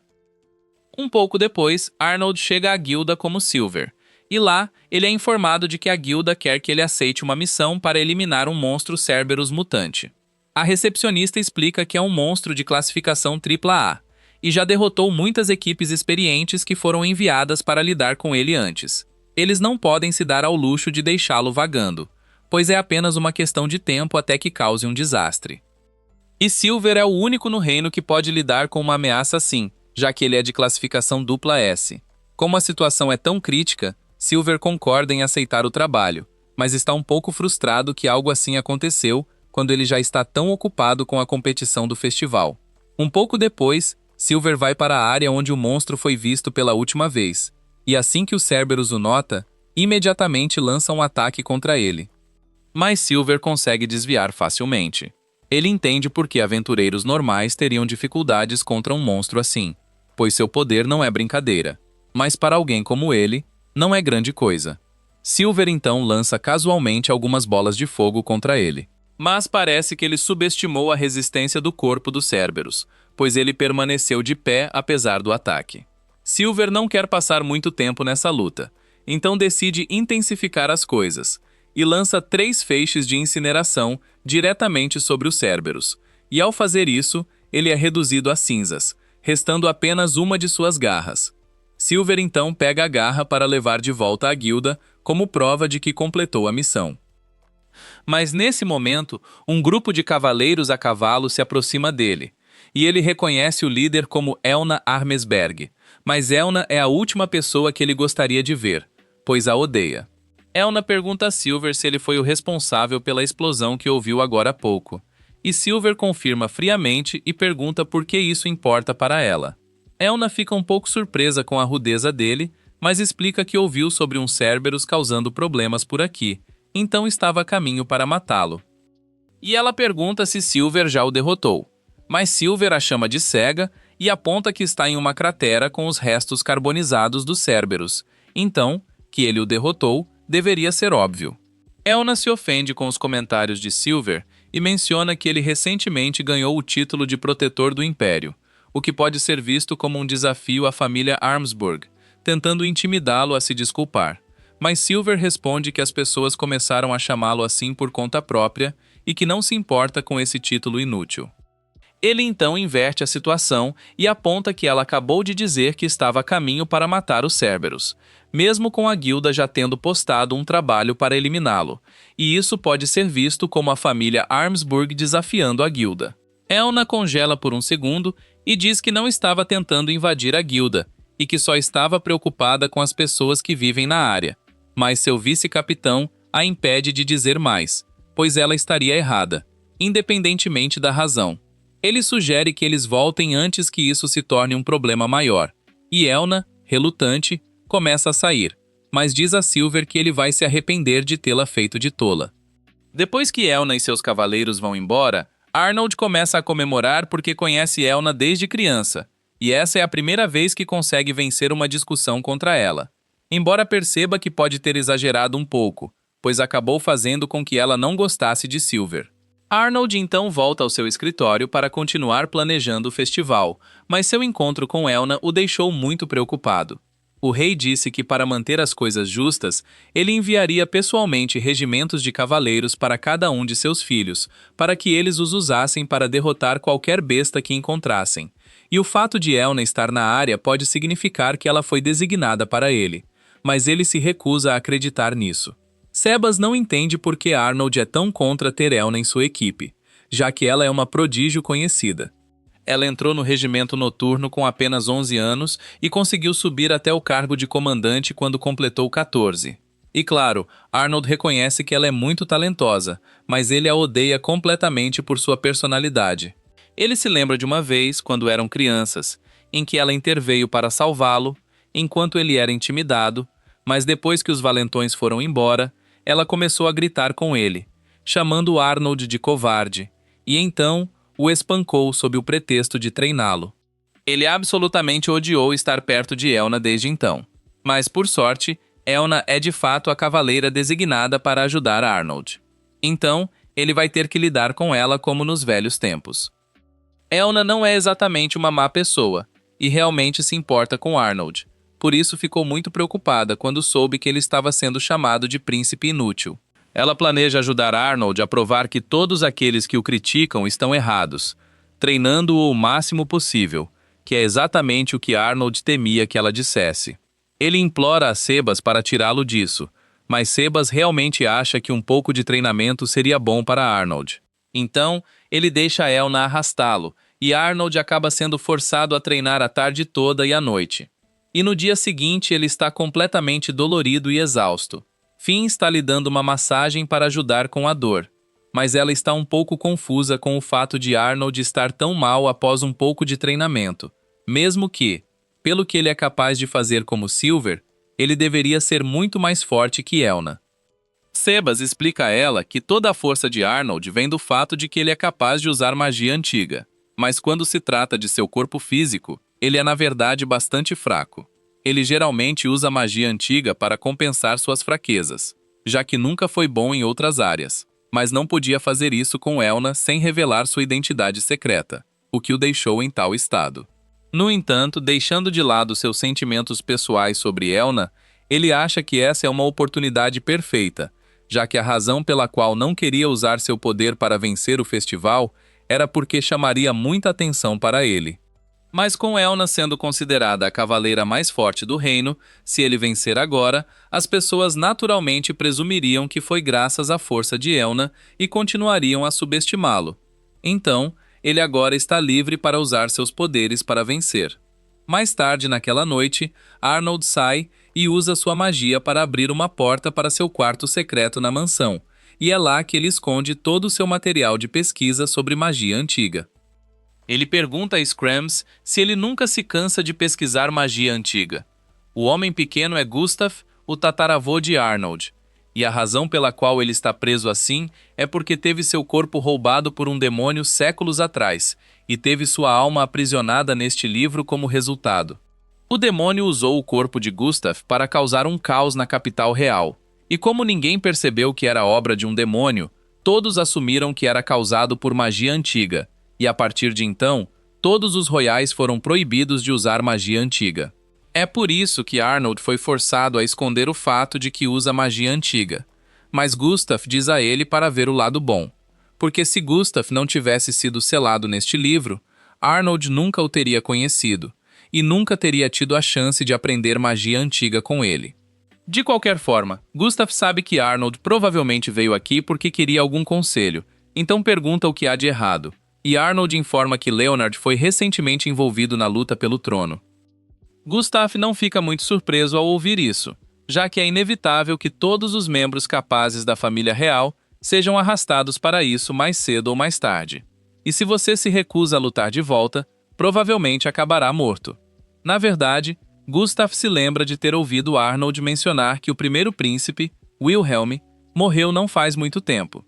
Um pouco depois, Arnold chega à guilda como Silver, e lá ele é informado de que a guilda quer que ele aceite uma missão para eliminar um monstro Cerberus mutante. A recepcionista explica que é um monstro de classificação AAA, e já derrotou muitas equipes experientes que foram enviadas para lidar com ele antes. Eles não podem se dar ao luxo de deixá-lo vagando, pois é apenas uma questão de tempo até que cause um desastre. E Silver é o único no reino que pode lidar com uma ameaça assim, já que ele é de classificação dupla S. Como a situação é tão crítica, Silver concorda em aceitar o trabalho, mas está um pouco frustrado que algo assim aconteceu quando ele já está tão ocupado com a competição do festival. Um pouco depois, Silver vai para a área onde o monstro foi visto pela última vez, e assim que o Cerberus o nota, imediatamente lança um ataque contra ele. Mas Silver consegue desviar facilmente. Ele entende por que aventureiros normais teriam dificuldades contra um monstro assim, pois seu poder não é brincadeira. Mas para alguém como ele, não é grande coisa. Silver então lança casualmente algumas bolas de fogo contra ele. Mas parece que ele subestimou a resistência do corpo do Cerberus, pois ele permaneceu de pé apesar do ataque. Silver não quer passar muito tempo nessa luta, então decide intensificar as coisas, e lança 3 feixes de incineração diretamente sobre o Cerberus, e ao fazer isso, ele é reduzido a cinzas, restando apenas uma de suas garras. Silver então pega a garra para levar de volta à guilda como prova de que completou a missão. Mas nesse momento, um grupo de cavaleiros a cavalo se aproxima dele, e ele reconhece o líder como Elna Armesberg, mas Elna é a última pessoa que ele gostaria de ver, pois a odeia. Elna pergunta a Silver se ele foi o responsável pela explosão que ouviu agora há pouco, e Silver confirma friamente e pergunta por que isso importa para ela. Elna fica um pouco surpresa com a rudeza dele, mas explica que ouviu sobre um Cerberus causando problemas por aqui, então estava a caminho para matá-lo. E ela pergunta se Silver já o derrotou, mas Silver a chama de cega e aponta que está em uma cratera com os restos carbonizados do Cerberus, então, que ele o derrotou, deveria ser óbvio. Elna se ofende com os comentários de Silver e menciona que ele recentemente ganhou o título de protetor do Império, o que pode ser visto como um desafio à família Armsburg, tentando intimidá-lo a se desculpar. Mas Silver responde que as pessoas começaram a chamá-lo assim por conta própria e que não se importa com esse título inútil. Ele então inverte a situação e aponta que ela acabou de dizer que estava a caminho para matar o Cerberus, mesmo com a guilda já tendo postado um trabalho para eliminá-lo, e isso pode ser visto como a família Armsburg desafiando a guilda. Elna congela por um segundo e diz que não estava tentando invadir a guilda, e que só estava preocupada com as pessoas que vivem na área, mas seu vice-capitão a impede de dizer mais, pois ela estaria errada, independentemente da razão. Ele sugere que eles voltem antes que isso se torne um problema maior, e Elna, relutante, começa a sair, mas diz a Silver que ele vai se arrepender de tê-la feito de tola. Depois que Elna e seus cavaleiros vão embora, Arnold começa a comemorar porque conhece Elna desde criança, e essa é a primeira vez que consegue vencer uma discussão contra ela. Embora perceba que pode ter exagerado um pouco, pois acabou fazendo com que ela não gostasse de Silver. Arnold então volta ao seu escritório para continuar planejando o festival, mas seu encontro com Elna o deixou muito preocupado. O rei disse que para manter as coisas justas, ele enviaria pessoalmente regimentos de cavaleiros para cada um de seus filhos, para que eles os usassem para derrotar qualquer besta que encontrassem. E o fato de Elna estar na área pode significar que ela foi designada para ele, mas ele se recusa a acreditar nisso. Sebas não entende por que Arnold é tão contra ter Elna em sua equipe, já que ela é uma prodígio conhecida. Ela entrou no regimento noturno com apenas 11 anos e conseguiu subir até o cargo de comandante quando completou 14. E claro, Arnold reconhece que ela é muito talentosa, mas ele a odeia completamente por sua personalidade. Ele se lembra de uma vez, quando eram crianças, em que ela interveio para salvá-lo, enquanto ele era intimidado, mas depois que os valentões foram embora, ela começou a gritar com ele, chamando Arnold de covarde, e então o espancou sob o pretexto de treiná-lo. Ele absolutamente odiou estar perto de Elna desde então. Mas, por sorte, Elna é de fato a cavaleira designada para ajudar Arnold. Então, ele vai ter que lidar com ela como nos velhos tempos. Elna não é exatamente uma má pessoa, e realmente se importa com Arnold. Por isso ficou muito preocupada quando soube que ele estava sendo chamado de príncipe inútil. Ela planeja ajudar Arnold a provar que todos aqueles que o criticam estão errados, treinando-o o máximo possível, que é exatamente o que Arnold temia que ela dissesse. Ele implora a Sebas para tirá-lo disso, mas Sebas realmente acha que um pouco de treinamento seria bom para Arnold. Então, ele deixa Elna arrastá-lo, e Arnold acaba sendo forçado a treinar a tarde toda e a noite. E no dia seguinte ele está completamente dolorido e exausto. Finn está lhe dando uma massagem para ajudar com a dor, mas ela está um pouco confusa com o fato de Arnold estar tão mal após um pouco de treinamento, mesmo que, pelo que ele é capaz de fazer como Silver, ele deveria ser muito mais forte que Elna. Sebas explica a ela que toda a força de Arnold vem do fato de que ele é capaz de usar magia antiga, mas quando se trata de seu corpo físico, ele é na verdade bastante fraco. Ele geralmente usa magia antiga para compensar suas fraquezas, já que nunca foi bom em outras áreas, mas não podia fazer isso com Elna sem revelar sua identidade secreta, o que o deixou em tal estado. No entanto, deixando de lado seus sentimentos pessoais sobre Elna, ele acha que essa é uma oportunidade perfeita, já que a razão pela qual não queria usar seu poder para vencer o festival era porque chamaria muita atenção para ele. Mas com Elna sendo considerada a cavaleira mais forte do reino, se ele vencer agora, as pessoas naturalmente presumiriam que foi graças à força de Elna e continuariam a subestimá-lo. Então, ele agora está livre para usar seus poderes para vencer. Mais tarde naquela noite, Arnold sai e usa sua magia para abrir uma porta para seu quarto secreto na mansão, e é lá que ele esconde todo o seu material de pesquisa sobre magia antiga. Ele pergunta a Scrams se ele nunca se cansa de pesquisar magia antiga. O homem pequeno é Gustav, o tataravô de Arnold, e a razão pela qual ele está preso assim é porque teve seu corpo roubado por um demônio séculos atrás, e teve sua alma aprisionada neste livro como resultado. O demônio usou o corpo de Gustav para causar um caos na capital real, e como ninguém percebeu que era obra de um demônio, todos assumiram que era causado por magia antiga, e a partir de então, todos os royais foram proibidos de usar magia antiga. É por isso que Arnold foi forçado a esconder o fato de que usa magia antiga, mas Gustav diz a ele para ver o lado bom, porque se Gustav não tivesse sido selado neste livro, Arnold nunca o teria conhecido, e nunca teria tido a chance de aprender magia antiga com ele. De qualquer forma, Gustav sabe que Arnold provavelmente veio aqui porque queria algum conselho, então pergunta o que há de errado, e Arnold informa que Leonard foi recentemente envolvido na luta pelo trono. Gustav não fica muito surpreso ao ouvir isso, já que é inevitável que todos os membros capazes da família real sejam arrastados para isso mais cedo ou mais tarde. E se você se recusa a lutar de volta, provavelmente acabará morto. Na verdade, Gustav se lembra de ter ouvido Arnold mencionar que o primeiro príncipe, Wilhelm, morreu não faz muito tempo.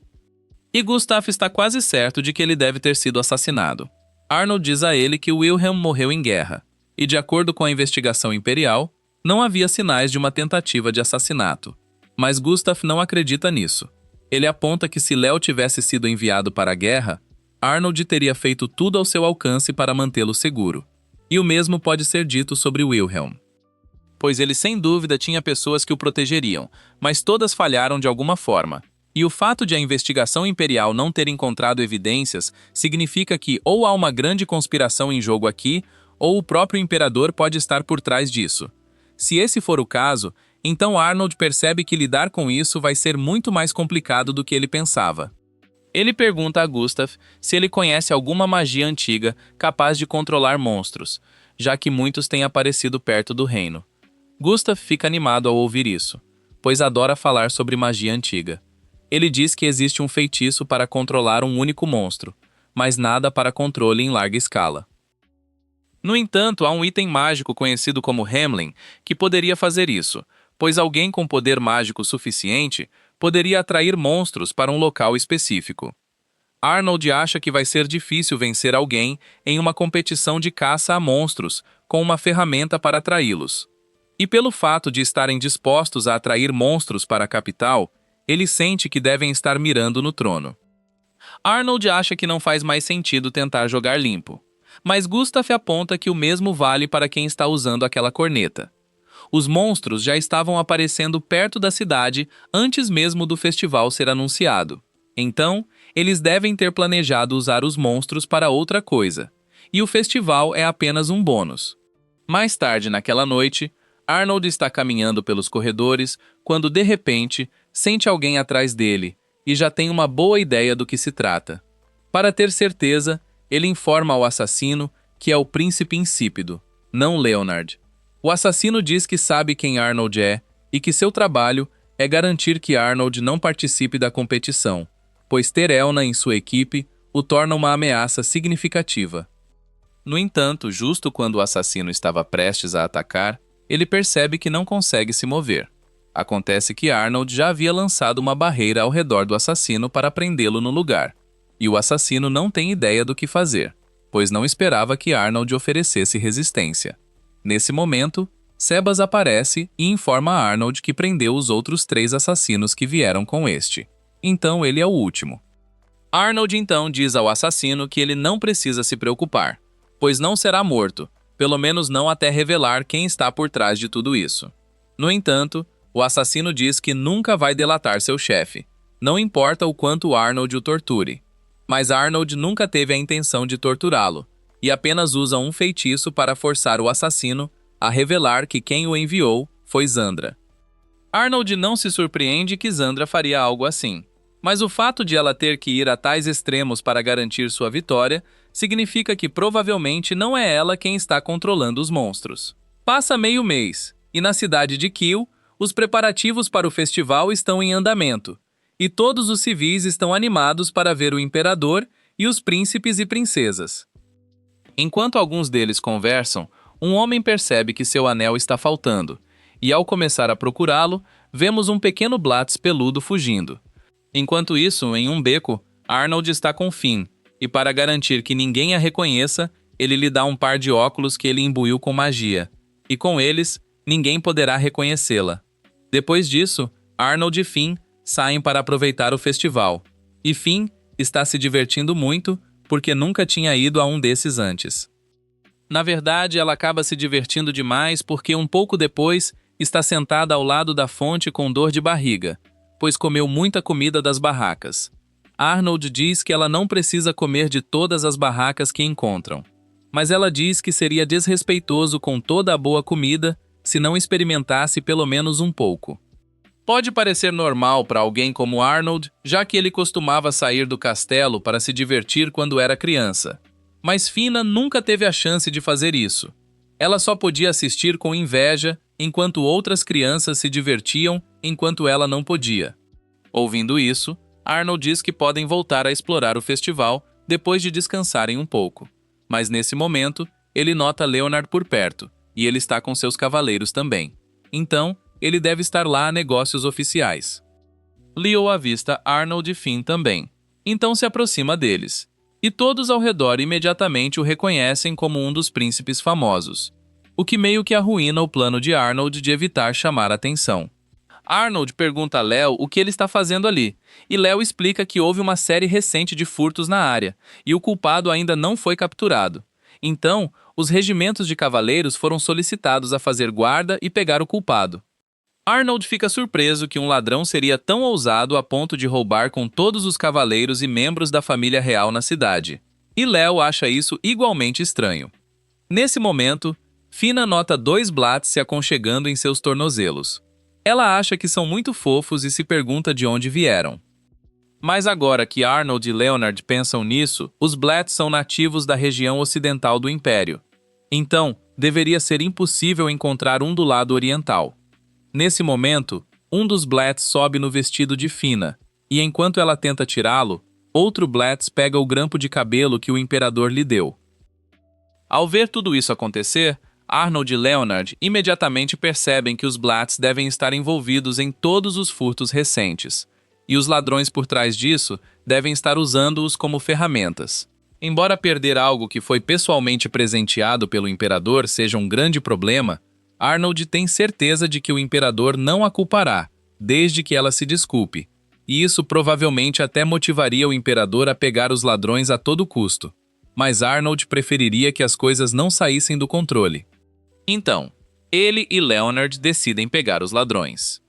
E Gustav está quase certo de que ele deve ter sido assassinado. Arnold diz a ele que Wilhelm morreu em guerra, e de acordo com a investigação imperial, não havia sinais de uma tentativa de assassinato. Mas Gustav não acredita nisso. Ele aponta que se Léo tivesse sido enviado para a guerra, Arnold teria feito tudo ao seu alcance para mantê-lo seguro. E o mesmo pode ser dito sobre Wilhelm. Pois ele sem dúvida tinha pessoas que o protegeriam, mas todas falharam de alguma forma. E o fato de a investigação imperial não ter encontrado evidências significa que ou há uma grande conspiração em jogo aqui, ou o próprio imperador pode estar por trás disso. Se esse for o caso, então Arnold percebe que lidar com isso vai ser muito mais complicado do que ele pensava. Ele pergunta a Gustav se ele conhece alguma magia antiga capaz de controlar monstros, já que muitos têm aparecido perto do reino. Gustav fica animado ao ouvir isso, pois adora falar sobre magia antiga. Ele diz que existe um feitiço para controlar um único monstro, mas nada para controle em larga escala. No entanto, há um item mágico conhecido como Hamlin que poderia fazer isso, pois alguém com poder mágico suficiente poderia atrair monstros para um local específico. Arnold acha que vai ser difícil vencer alguém em uma competição de caça a monstros com uma ferramenta para atraí-los. E pelo fato de estarem dispostos a atrair monstros para a capital, ele sente que devem estar mirando no trono. Arnold acha que não faz mais sentido tentar jogar limpo, mas Gustav aponta que o mesmo vale para quem está usando aquela corneta. Os monstros já estavam aparecendo perto da cidade antes mesmo do festival ser anunciado. Então, eles devem ter planejado usar os monstros para outra coisa, e o festival é apenas um bônus. Mais tarde naquela noite, Arnold está caminhando pelos corredores quando, de repente, sente alguém atrás dele e já tem uma boa ideia do que se trata. Para ter certeza, ele informa ao assassino que é o príncipe insípido, não Leonard. O assassino diz que sabe quem Arnold é e que seu trabalho é garantir que Arnold não participe da competição, pois ter Elna em sua equipe o torna uma ameaça significativa. No entanto, justo quando o assassino estava prestes a atacar, ele percebe que não consegue se mover. Acontece que Arnold já havia lançado uma barreira ao redor do assassino para prendê-lo no lugar, e o assassino não tem ideia do que fazer, pois não esperava que Arnold oferecesse resistência. Nesse momento, Sebas aparece e informa a Arnold que prendeu os outros 3 assassinos que vieram com este. Então ele é o último. Arnold então diz ao assassino que ele não precisa se preocupar, pois não será morto, pelo menos não até revelar quem está por trás de tudo isso. No entanto, o assassino diz que nunca vai delatar seu chefe, não importa o quanto Arnold o torture. Mas Arnold nunca teve a intenção de torturá-lo, e apenas usa um feitiço para forçar o assassino a revelar que quem o enviou foi Zandra. Arnold não se surpreende que Zandra faria algo assim, mas o fato de ela ter que ir a tais extremos para garantir sua vitória significa que provavelmente não é ela quem está controlando os monstros. Passa meio mês, e na cidade de Kiel, os preparativos para o festival estão em andamento, e todos os civis estão animados para ver o imperador e os príncipes e princesas. Enquanto alguns deles conversam, um homem percebe que seu anel está faltando, e ao começar a procurá-lo, vemos um pequeno Blatz peludo fugindo. Enquanto isso, em um beco, Arnold está com Finn, e para garantir que ninguém a reconheça, ele lhe dá um par de óculos que ele imbuiu com magia, e com eles, ninguém poderá reconhecê-la. Depois disso, Arnold e Finn saem para aproveitar o festival, e Finn está se divertindo muito porque nunca tinha ido a um desses antes. Na verdade, ela acaba se divertindo demais porque um pouco depois está sentada ao lado da fonte com dor de barriga, pois comeu muita comida das barracas. Arnold diz que ela não precisa comer de todas as barracas que encontram, mas ela diz que seria desrespeitoso com toda a boa comida se não experimentasse pelo menos um pouco. Pode parecer normal para alguém como Arnold, já que ele costumava sair do castelo para se divertir quando era criança. Mas Fina nunca teve a chance de fazer isso. Ela só podia assistir com inveja enquanto outras crianças se divertiam enquanto ela não podia. Ouvindo isso, Arnold diz que podem voltar a explorar o festival depois de descansarem um pouco. Mas nesse momento, ele nota Leonard por perto, e ele está com seus cavaleiros também. Então, ele deve estar lá a negócios oficiais. Leo avista Arnold e Finn também, então se aproxima deles, e todos ao redor imediatamente o reconhecem como um dos príncipes famosos, o que meio que arruína o plano de Arnold de evitar chamar a atenção. Arnold pergunta a Leo o que ele está fazendo ali, e Leo explica que houve uma série recente de furtos na área, e o culpado ainda não foi capturado. Então, os regimentos de cavaleiros foram solicitados a fazer guarda e pegar o culpado. Arnold fica surpreso que um ladrão seria tão ousado a ponto de roubar com todos os cavaleiros e membros da família real na cidade. E Leo acha isso igualmente estranho. Nesse momento, Fina nota 2 Blatz se aconchegando em seus tornozelos. Ela acha que são muito fofos e se pergunta de onde vieram. Mas agora que Arnold e Leonard pensam nisso, os Blatz são nativos da região ocidental do Império. Então, deveria ser impossível encontrar um do lado oriental. Nesse momento, um dos Blatz sobe no vestido de Fina, e enquanto ela tenta tirá-lo, outro Blatz pega o grampo de cabelo que o imperador lhe deu. Ao ver tudo isso acontecer, Arnold e Leonard imediatamente percebem que os Blatz devem estar envolvidos em todos os furtos recentes. e os ladrões por trás disso devem estar usando-os como ferramentas. Embora perder algo que foi pessoalmente presenteado pelo imperador seja um grande problema, Arnold tem certeza de que o imperador não a culpará, desde que ela se desculpe, e isso provavelmente até motivaria o imperador a pegar os ladrões a todo custo. Mas Arnold preferiria que as coisas não saíssem do controle. Então, ele e Leonard decidem pegar os ladrões.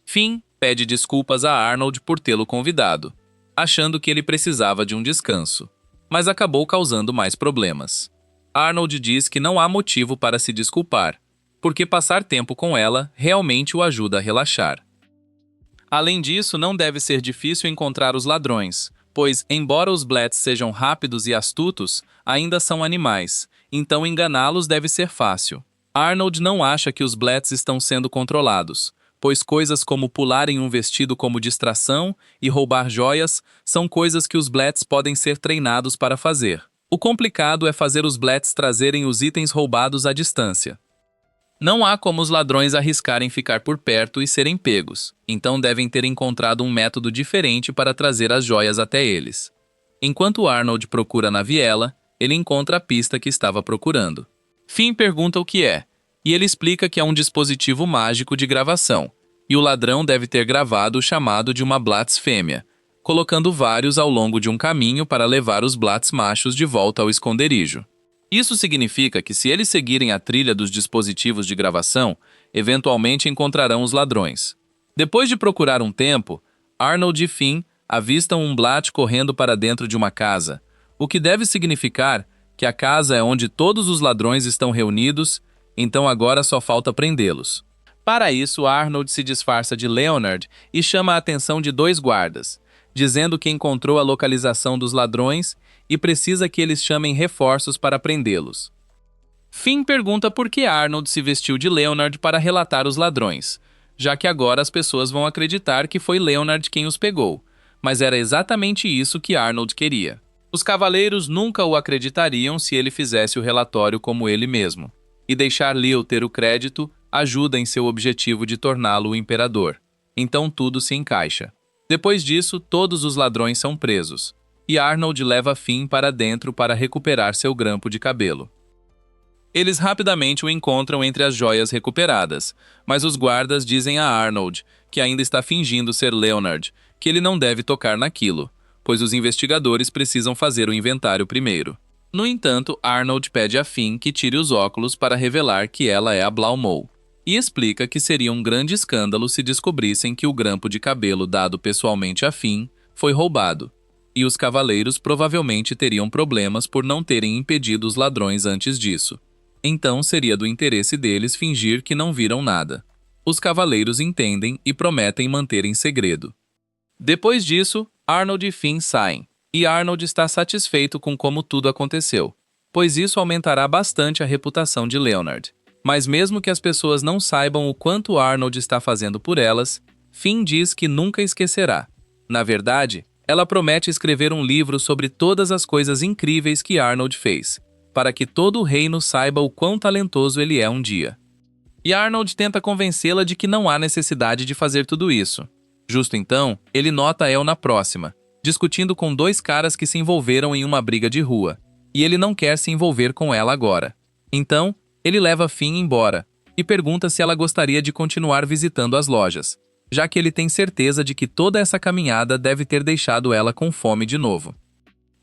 Finn pede desculpas a Arnold por tê-lo convidado, achando que ele precisava de um descanso, mas acabou causando mais problemas. Arnold diz que não há motivo para se desculpar, porque passar tempo com ela realmente o ajuda a relaxar. Além disso, não deve ser difícil encontrar os ladrões, pois, embora os Blatts sejam rápidos e astutos, ainda são animais, então enganá-los deve ser fácil. Arnold não acha que os Blatts estão sendo controlados, pois coisas como pular em um vestido como distração e roubar joias são coisas que os Blatts podem ser treinados para fazer. O complicado é fazer os Blatts trazerem os itens roubados à distância. Não há como os ladrões arriscarem ficar por perto e serem pegos, então devem ter encontrado um método diferente para trazer as joias até eles. Enquanto Arnold procura na viela, ele encontra a pista que estava procurando. Finn pergunta o que é, e ele explica que é um dispositivo mágico de gravação, e o ladrão deve ter gravado o chamado de uma Blatts fêmea, colocando vários ao longo de um caminho para levar os Blatts machos de volta ao esconderijo. Isso significa que se eles seguirem a trilha dos dispositivos de gravação, eventualmente encontrarão os ladrões. Depois de procurar um tempo, Arnold e Finn avistam um Blatt correndo para dentro de uma casa, o que deve significar que a casa é onde todos os ladrões estão reunidos, então agora só falta prendê-los. Para isso, Arnold se disfarça de Leonard e chama a atenção de dois guardas, dizendo que encontrou a localização dos ladrões e precisa que eles chamem reforços para prendê-los. Finn pergunta por que Arnold se vestiu de Leonard para relatar os ladrões, já que agora as pessoas vão acreditar que foi Leonard quem os pegou, mas era exatamente isso que Arnold queria. Os cavaleiros nunca o acreditariam se ele fizesse o relatório como ele mesmo, e deixar Leo ter o crédito ajuda em seu objetivo de torná-lo o imperador. Então tudo se encaixa. Depois disso, todos os ladrões são presos, e Arnold leva Finn para dentro para recuperar seu grampo de cabelo. Eles rapidamente o encontram entre as joias recuperadas, mas os guardas dizem a Arnold, que ainda está fingindo ser Leonard, que ele não deve tocar naquilo, pois os investigadores precisam fazer o inventário primeiro. No entanto, Arnold pede a Finn que tire os óculos para revelar que ela é a Blaumeux, e explica que seria um grande escândalo se descobrissem que o grampo de cabelo dado pessoalmente a Finn foi roubado, e os cavaleiros provavelmente teriam problemas por não terem impedido os ladrões antes disso. Então seria do interesse deles fingir que não viram nada. Os cavaleiros entendem e prometem manter em segredo. Depois disso, Arnold e Finn saem, e Arnold está satisfeito com como tudo aconteceu, pois isso aumentará bastante a reputação de Leonard. Mas mesmo que as pessoas não saibam o quanto Arnold está fazendo por elas, Finn diz que nunca esquecerá. Na verdade, ela promete escrever um livro sobre todas as coisas incríveis que Arnold fez, para que todo o reino saiba o quão talentoso ele é um dia. E Arnold tenta convencê-la de que não há necessidade de fazer tudo isso. Justo então, ele nota El na próxima, discutindo com dois caras que se envolveram em uma briga de rua, e ele não quer se envolver com ela agora. Então, ele leva Finn embora e pergunta se ela gostaria de continuar visitando as lojas, já que ele tem certeza de que toda essa caminhada deve ter deixado ela com fome de novo.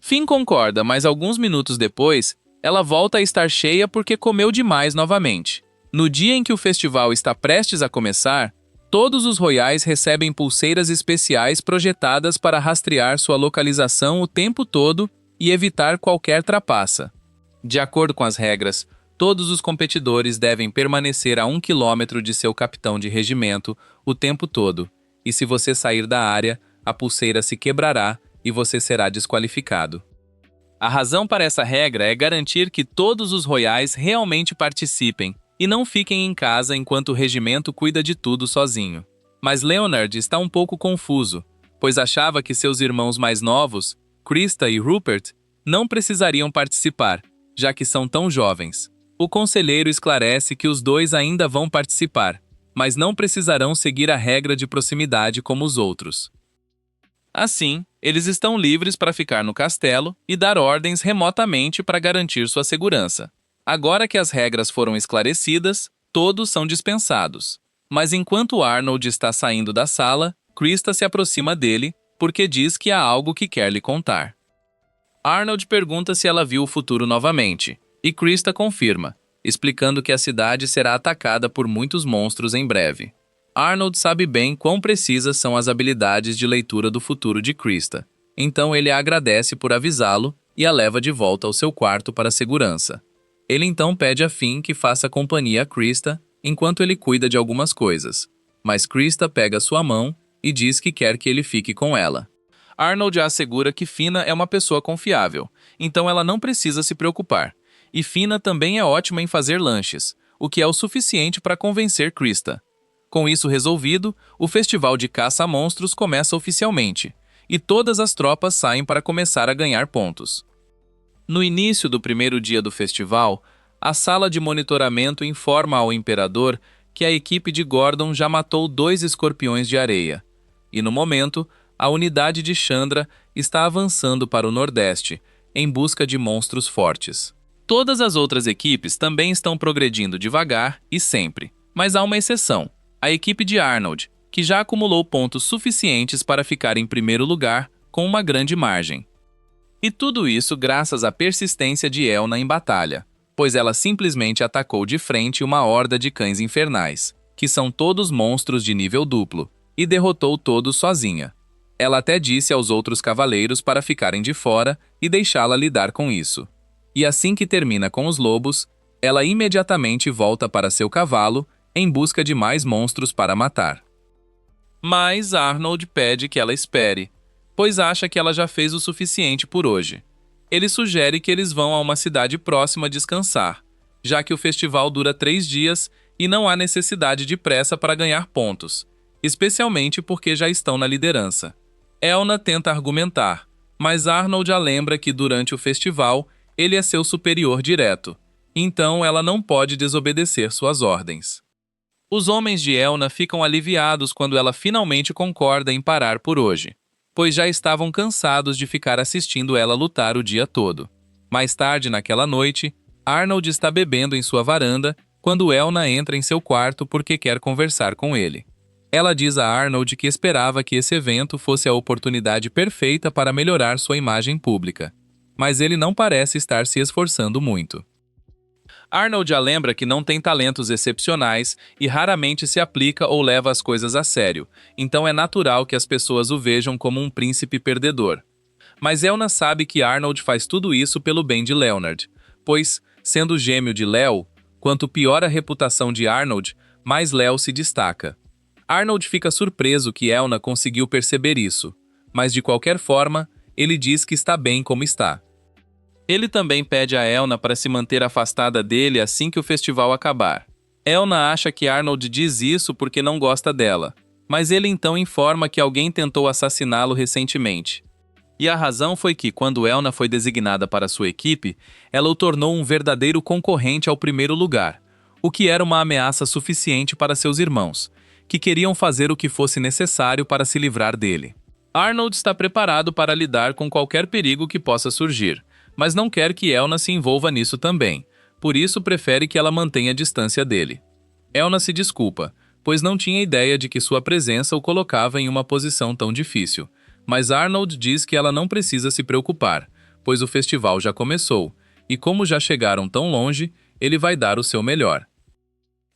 Finn concorda, mas alguns minutos depois, ela volta a estar cheia porque comeu demais novamente. No dia em que o festival está prestes a começar, todos os royais recebem pulseiras especiais projetadas para rastrear sua localização o tempo todo e evitar qualquer trapaça. De acordo com as regras, todos os competidores devem permanecer a 1 quilômetro de seu capitão de regimento o tempo todo, e se você sair da área, a pulseira se quebrará e você será desqualificado. A razão para essa regra é garantir que todos os royais realmente participem e não fiquem em casa enquanto o regimento cuida de tudo sozinho. Mas Leonard está um pouco confuso, pois achava que seus irmãos mais novos, Krista e Rupert, não precisariam participar, já que são tão jovens. O conselheiro esclarece que os dois ainda vão participar, mas não precisarão seguir a regra de proximidade como os outros. Assim, eles estão livres para ficar no castelo e dar ordens remotamente para garantir sua segurança. Agora que as regras foram esclarecidas, todos são dispensados. Mas enquanto Arnold está saindo da sala, Krista se aproxima dele porque diz que há algo que quer lhe contar. Arnold pergunta se ela viu o futuro novamente, e Krista confirma, explicando que a cidade será atacada por muitos monstros em breve. Arnold sabe bem quão precisas são as habilidades de leitura do futuro de Krista, então ele a agradece por avisá-lo e a leva de volta ao seu quarto para segurança. Ele então pede a Finn que faça companhia a Krista enquanto ele cuida de algumas coisas, mas Krista pega sua mão e diz que quer que ele fique com ela. Arnold assegura que Fina é uma pessoa confiável, então ela não precisa se preocupar, e Fina também é ótima em fazer lanches, o que é o suficiente para convencer Krista. Com isso resolvido, o festival de caça a monstros começa oficialmente, e todas as tropas saem para começar a ganhar pontos. No início do primeiro dia do festival, a sala de monitoramento informa ao imperador que a equipe de Gordon já matou 2 escorpiões de areia, e no momento, a unidade de Chandra está avançando para o nordeste, em busca de monstros fortes. Todas as outras equipes também estão progredindo devagar e sempre, mas há uma exceção. A equipe de Arnold, que já acumulou pontos suficientes para ficar em primeiro lugar com uma grande margem. E tudo isso graças à persistência de Elna em batalha, pois ela simplesmente atacou de frente uma horda de cães infernais, que são todos monstros de nível duplo, e derrotou todos sozinha. Ela até disse aos outros cavaleiros para ficarem de fora e deixá-la lidar com isso. E assim que termina com os lobos, ela imediatamente volta para seu cavalo em busca de mais monstros para matar. Mas Arnold pede que ela espere, pois acha que ela já fez o suficiente por hoje. Ele sugere que eles vão a uma cidade próxima descansar, já que o festival dura 3 dias e não há necessidade de pressa para ganhar pontos, especialmente porque já estão na liderança. Elna tenta argumentar, mas Arnold a lembra que durante o festival ele é seu superior direto, então ela não pode desobedecer suas ordens. Os homens de Elna ficam aliviados quando ela finalmente concorda em parar por hoje, pois já estavam cansados de ficar assistindo ela lutar o dia todo. Mais tarde naquela noite, Arnold está bebendo em sua varanda quando Elna entra em seu quarto porque quer conversar com ele. Ela diz a Arnold que esperava que esse evento fosse a oportunidade perfeita para melhorar sua imagem pública, mas ele não parece estar se esforçando muito. Arnold a lembra que não tem talentos excepcionais e raramente se aplica ou leva as coisas a sério, então é natural que as pessoas o vejam como um príncipe perdedor. Mas Elna sabe que Arnold faz tudo isso pelo bem de Leonard, pois, sendo gêmeo de Leo, quanto pior a reputação de Arnold, mais Leo se destaca. Arnold fica surpreso que Elna conseguiu perceber isso, mas de qualquer forma, ele diz que está bem como está. Ele também pede a Elna para se manter afastada dele assim que o festival acabar. Elna acha que Arnold diz isso porque não gosta dela, mas ele então informa que alguém tentou assassiná-lo recentemente. E a razão foi que, quando Elna foi designada para sua equipe, ela o tornou um verdadeiro concorrente ao primeiro lugar, o que era uma ameaça suficiente para seus irmãos, que queriam fazer o que fosse necessário para se livrar dele. Arnold está preparado para lidar com qualquer perigo que possa surgir, mas não quer que Elna se envolva nisso também, por isso prefere que ela mantenha a distância dele. Elna se desculpa, pois não tinha ideia de que sua presença o colocava em uma posição tão difícil, mas Arnold diz que ela não precisa se preocupar, pois o festival já começou, e como já chegaram tão longe, ele vai dar o seu melhor.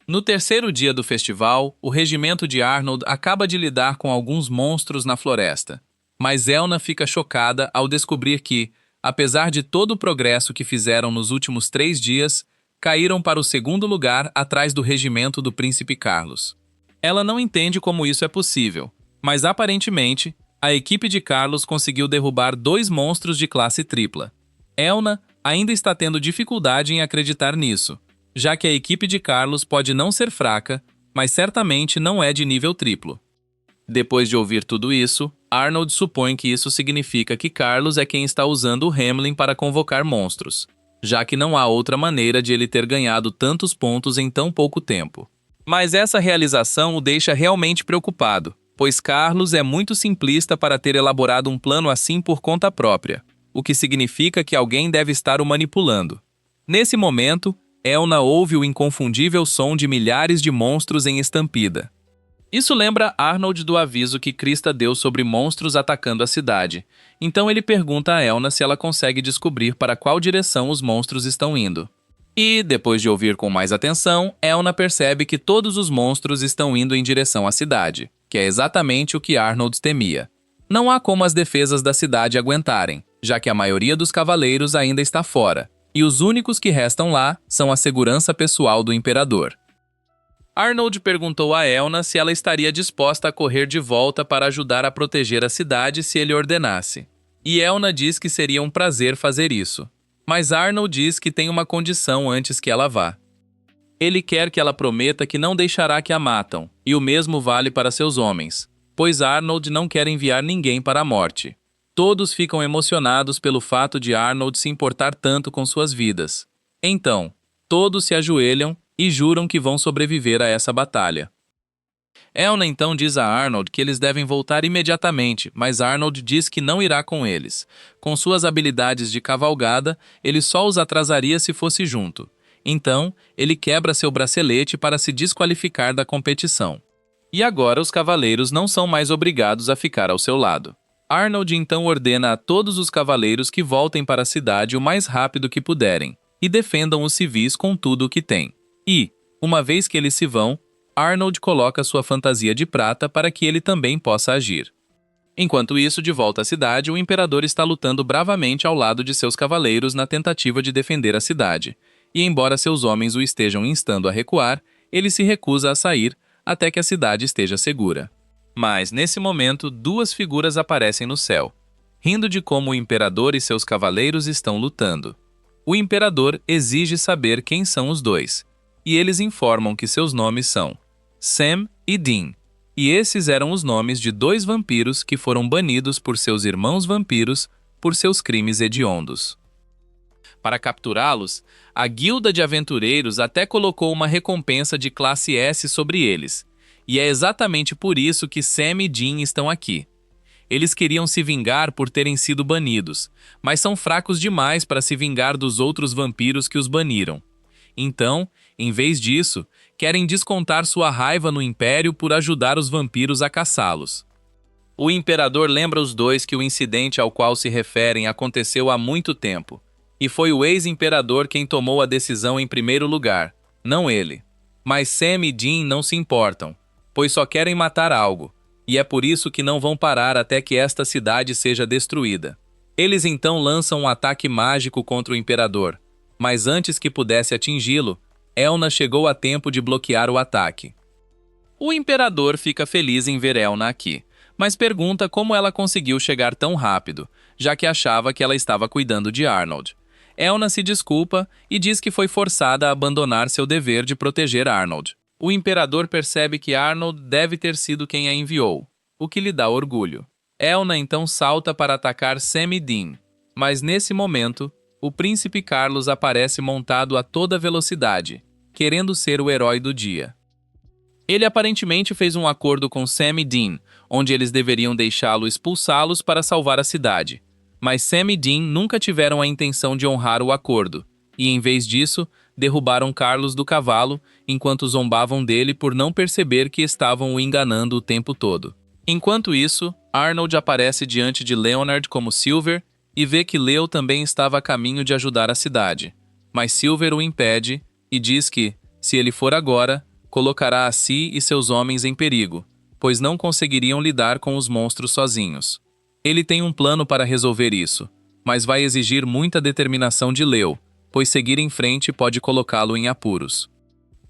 No terceiro dia do festival, o regimento de Arnold acaba de lidar com alguns monstros na floresta, mas Elna fica chocada ao descobrir que, apesar de todo o progresso que fizeram nos últimos 3 dias, caíram para o segundo lugar atrás do regimento do Príncipe Carlos. Ela não entende como isso é possível, mas aparentemente, a equipe de Carlos conseguiu derrubar 2 monstros de classe tripla. Elna ainda está tendo dificuldade em acreditar nisso, já que a equipe de Carlos pode não ser fraca, mas certamente não é de nível triplo. Depois de ouvir tudo isso, Arnold supõe que isso significa que Carlos é quem está usando o Hamlin para convocar monstros, já que não há outra maneira de ele ter ganhado tantos pontos em tão pouco tempo. Mas essa realização o deixa realmente preocupado, pois Carlos é muito simplista para ter elaborado um plano assim por conta própria, o que significa que alguém deve estar o manipulando. Nesse momento, Elna ouve o inconfundível som de milhares de monstros em estampida. Isso lembra Arnold do aviso que Krista deu sobre monstros atacando a cidade, então ele pergunta a Elna se ela consegue descobrir para qual direção os monstros estão indo. E, depois de ouvir com mais atenção, Elna percebe que todos os monstros estão indo em direção à cidade, que é exatamente o que Arnold temia. Não há como as defesas da cidade aguentarem, já que a maioria dos cavaleiros ainda está fora, e os únicos que restam lá são a segurança pessoal do imperador. Arnold perguntou a Elna se ela estaria disposta a correr de volta para ajudar a proteger a cidade se ele ordenasse. E Elna diz que seria um prazer fazer isso. Mas Arnold diz que tem uma condição antes que ela vá. Ele quer que ela prometa que não deixará que a matam, e o mesmo vale para seus homens, pois Arnold não quer enviar ninguém para a morte. Todos ficam emocionados pelo fato de Arnold se importar tanto com suas vidas. Então, todos se ajoelham e juram que vão sobreviver a essa batalha. Elna então diz a Arnold que eles devem voltar imediatamente, mas Arnold diz que não irá com eles. Com suas habilidades de cavalgada, ele só os atrasaria se fosse junto. Então, ele quebra seu bracelete para se desqualificar da competição. E agora os cavaleiros não são mais obrigados a ficar ao seu lado. Arnold então ordena a todos os cavaleiros que voltem para a cidade o mais rápido que puderem e defendam os civis com tudo o que têm. E, uma vez que eles se vão, Arnold coloca sua fantasia de prata para que ele também possa agir. Enquanto isso, de volta à cidade, o imperador está lutando bravamente ao lado de seus cavaleiros na tentativa de defender a cidade. E embora seus homens o estejam instando a recuar, ele se recusa a sair até que a cidade esteja segura. Mas, nesse momento, duas figuras aparecem no céu, rindo de como o imperador e seus cavaleiros estão lutando. O imperador exige saber quem são os dois, e eles informam que seus nomes são Sam e Dean, e esses eram os nomes de dois vampiros que foram banidos por seus irmãos vampiros por seus crimes hediondos. Para capturá-los, a Guilda de Aventureiros até colocou uma recompensa de classe S sobre eles, e é exatamente por isso que Sam e Dean estão aqui. Eles queriam se vingar por terem sido banidos, mas são fracos demais para se vingar dos outros vampiros que os baniram. Então, em vez disso, querem descontar sua raiva no Império por ajudar os vampiros a caçá-los. O imperador lembra os dois que o incidente ao qual se referem aconteceu há muito tempo, e foi o ex-imperador quem tomou a decisão em primeiro lugar, não ele. Mas Sam e Dean não se importam, pois só querem matar algo, e é por isso que não vão parar até que esta cidade seja destruída. Eles então lançam um ataque mágico contra o imperador, mas antes que pudesse atingi-lo, Elna chegou a tempo de bloquear o ataque. O imperador fica feliz em ver Elna aqui, mas pergunta como ela conseguiu chegar tão rápido, já que achava que ela estava cuidando de Arnold. Elna se desculpa e diz que foi forçada a abandonar seu dever de proteger Arnold. O imperador percebe que Arnold deve ter sido quem a enviou, o que lhe dá orgulho. Elna então salta para atacar Sam e Dean, mas nesse momento, o príncipe Carlos aparece montado a toda velocidade, querendo ser o herói do dia. Ele aparentemente fez um acordo com Sam e Dean, onde eles deveriam deixá-lo expulsá-los para salvar a cidade. Mas Sam e Dean nunca tiveram a intenção de honrar o acordo, e em vez disso, derrubaram Carlos do cavalo enquanto zombavam dele por não perceber que estavam o enganando o tempo todo. Enquanto isso, Arnold aparece diante de Leonard como Silver e vê que Leo também estava a caminho de ajudar a cidade. Mas Silver o impede e diz que, se ele for agora, colocará a si e seus homens em perigo, pois não conseguiriam lidar com os monstros sozinhos. Ele tem um plano para resolver isso, mas vai exigir muita determinação de Leo, pois seguir em frente pode colocá-lo em apuros.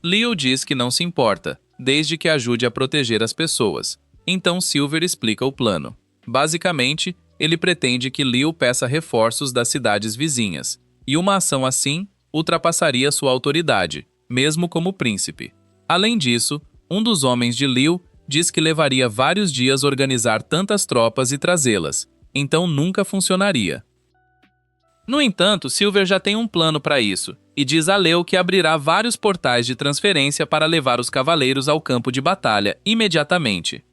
Leo diz que não se importa, desde que ajude a proteger as pessoas. Então Silver explica o plano. Basicamente, ele pretende que Leo peça reforços das cidades vizinhas, e uma ação assim ultrapassaria sua autoridade, mesmo como príncipe. Além disso, um dos homens de Leo diz que levaria vários dias organizar tantas tropas e trazê-las, então nunca funcionaria. No entanto, Silver já tem um plano para isso, e diz a Leo que abrirá vários portais de transferência para levar os cavaleiros ao campo de batalha imediatamente.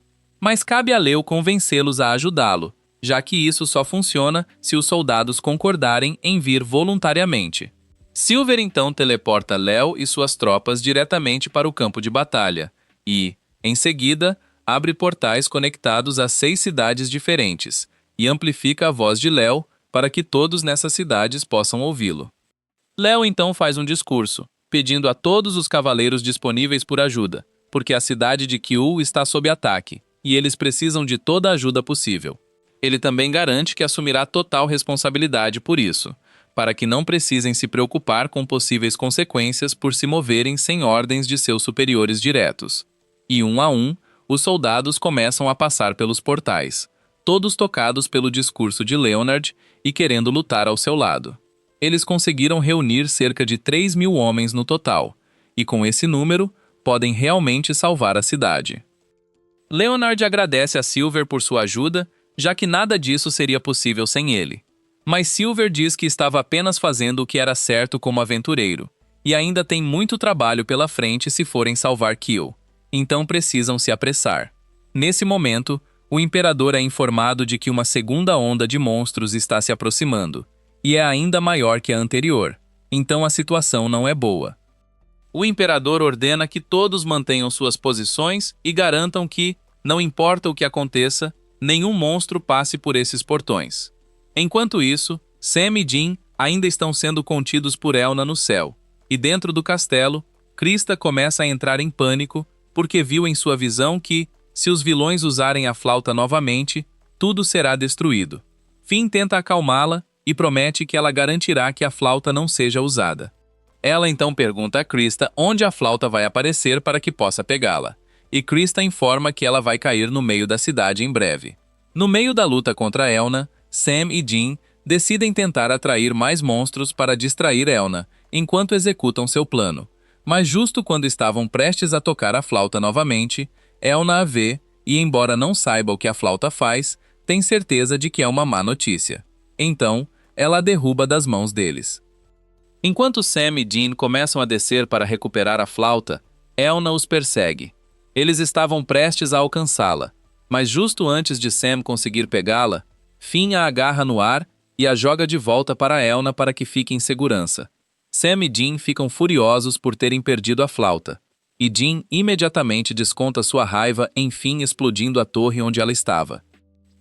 Mas cabe a Leo convencê-los a ajudá-lo, já que isso só funciona se os soldados concordarem em vir voluntariamente. Silver então teleporta Leo e suas tropas diretamente para o campo de batalha e, em seguida, abre portais conectados a 6 cidades diferentes e amplifica a voz de Leo para que todos nessas cidades possam ouvi-lo. Leo então faz um discurso, pedindo a todos os cavaleiros disponíveis por ajuda, porque a cidade de Kyul está sob ataque e eles precisam de toda a ajuda possível. Ele também garante que assumirá total responsabilidade por isso, para que não precisem se preocupar com possíveis consequências por se moverem sem ordens de seus superiores diretos. E um a um, os soldados começam a passar pelos portais, todos tocados pelo discurso de Leonard e querendo lutar ao seu lado. Eles conseguiram reunir cerca de 3.000 homens no total, e com esse número, podem realmente salvar a cidade. Leonard agradece a Silver por sua ajuda, já que nada disso seria possível sem ele. Mas Silver diz que estava apenas fazendo o que era certo como aventureiro, e ainda tem muito trabalho pela frente se forem salvar Kyul, então precisam se apressar. Nesse momento, o Imperador é informado de que uma segunda onda de monstros está se aproximando, e é ainda maior que a anterior, então a situação não é boa. O Imperador ordena que todos mantenham suas posições e garantam que, não importa o que aconteça, nenhum monstro passe por esses portões. Enquanto isso, Sam e Jean ainda estão sendo contidos por Elna no céu, e dentro do castelo, Krista começa a entrar em pânico porque viu em sua visão que, se os vilões usarem a flauta novamente, tudo será destruído. Finn tenta acalmá-la e promete que ela garantirá que a flauta não seja usada. Ela então pergunta a Krista onde a flauta vai aparecer para que possa pegá-la, e Krista informa que ela vai cair no meio da cidade em breve. No meio da luta contra Elna, Sam e Jean decidem tentar atrair mais monstros para distrair Elna, enquanto executam seu plano. Mas justo quando estavam prestes a tocar a flauta novamente, Elna a vê e, embora não saiba o que a flauta faz, tem certeza de que é uma má notícia. Então, ela a derruba das mãos deles. Enquanto Sam e Jean começam a descer para recuperar a flauta, Elna os persegue. Eles estavam prestes a alcançá-la, mas justo antes de Sam conseguir pegá-la, Finn a agarra no ar e a joga de volta para Elna para que fique em segurança. Sam e Jean ficam furiosos por terem perdido a flauta, e Jean imediatamente desconta sua raiva em Finn explodindo a torre onde ela estava.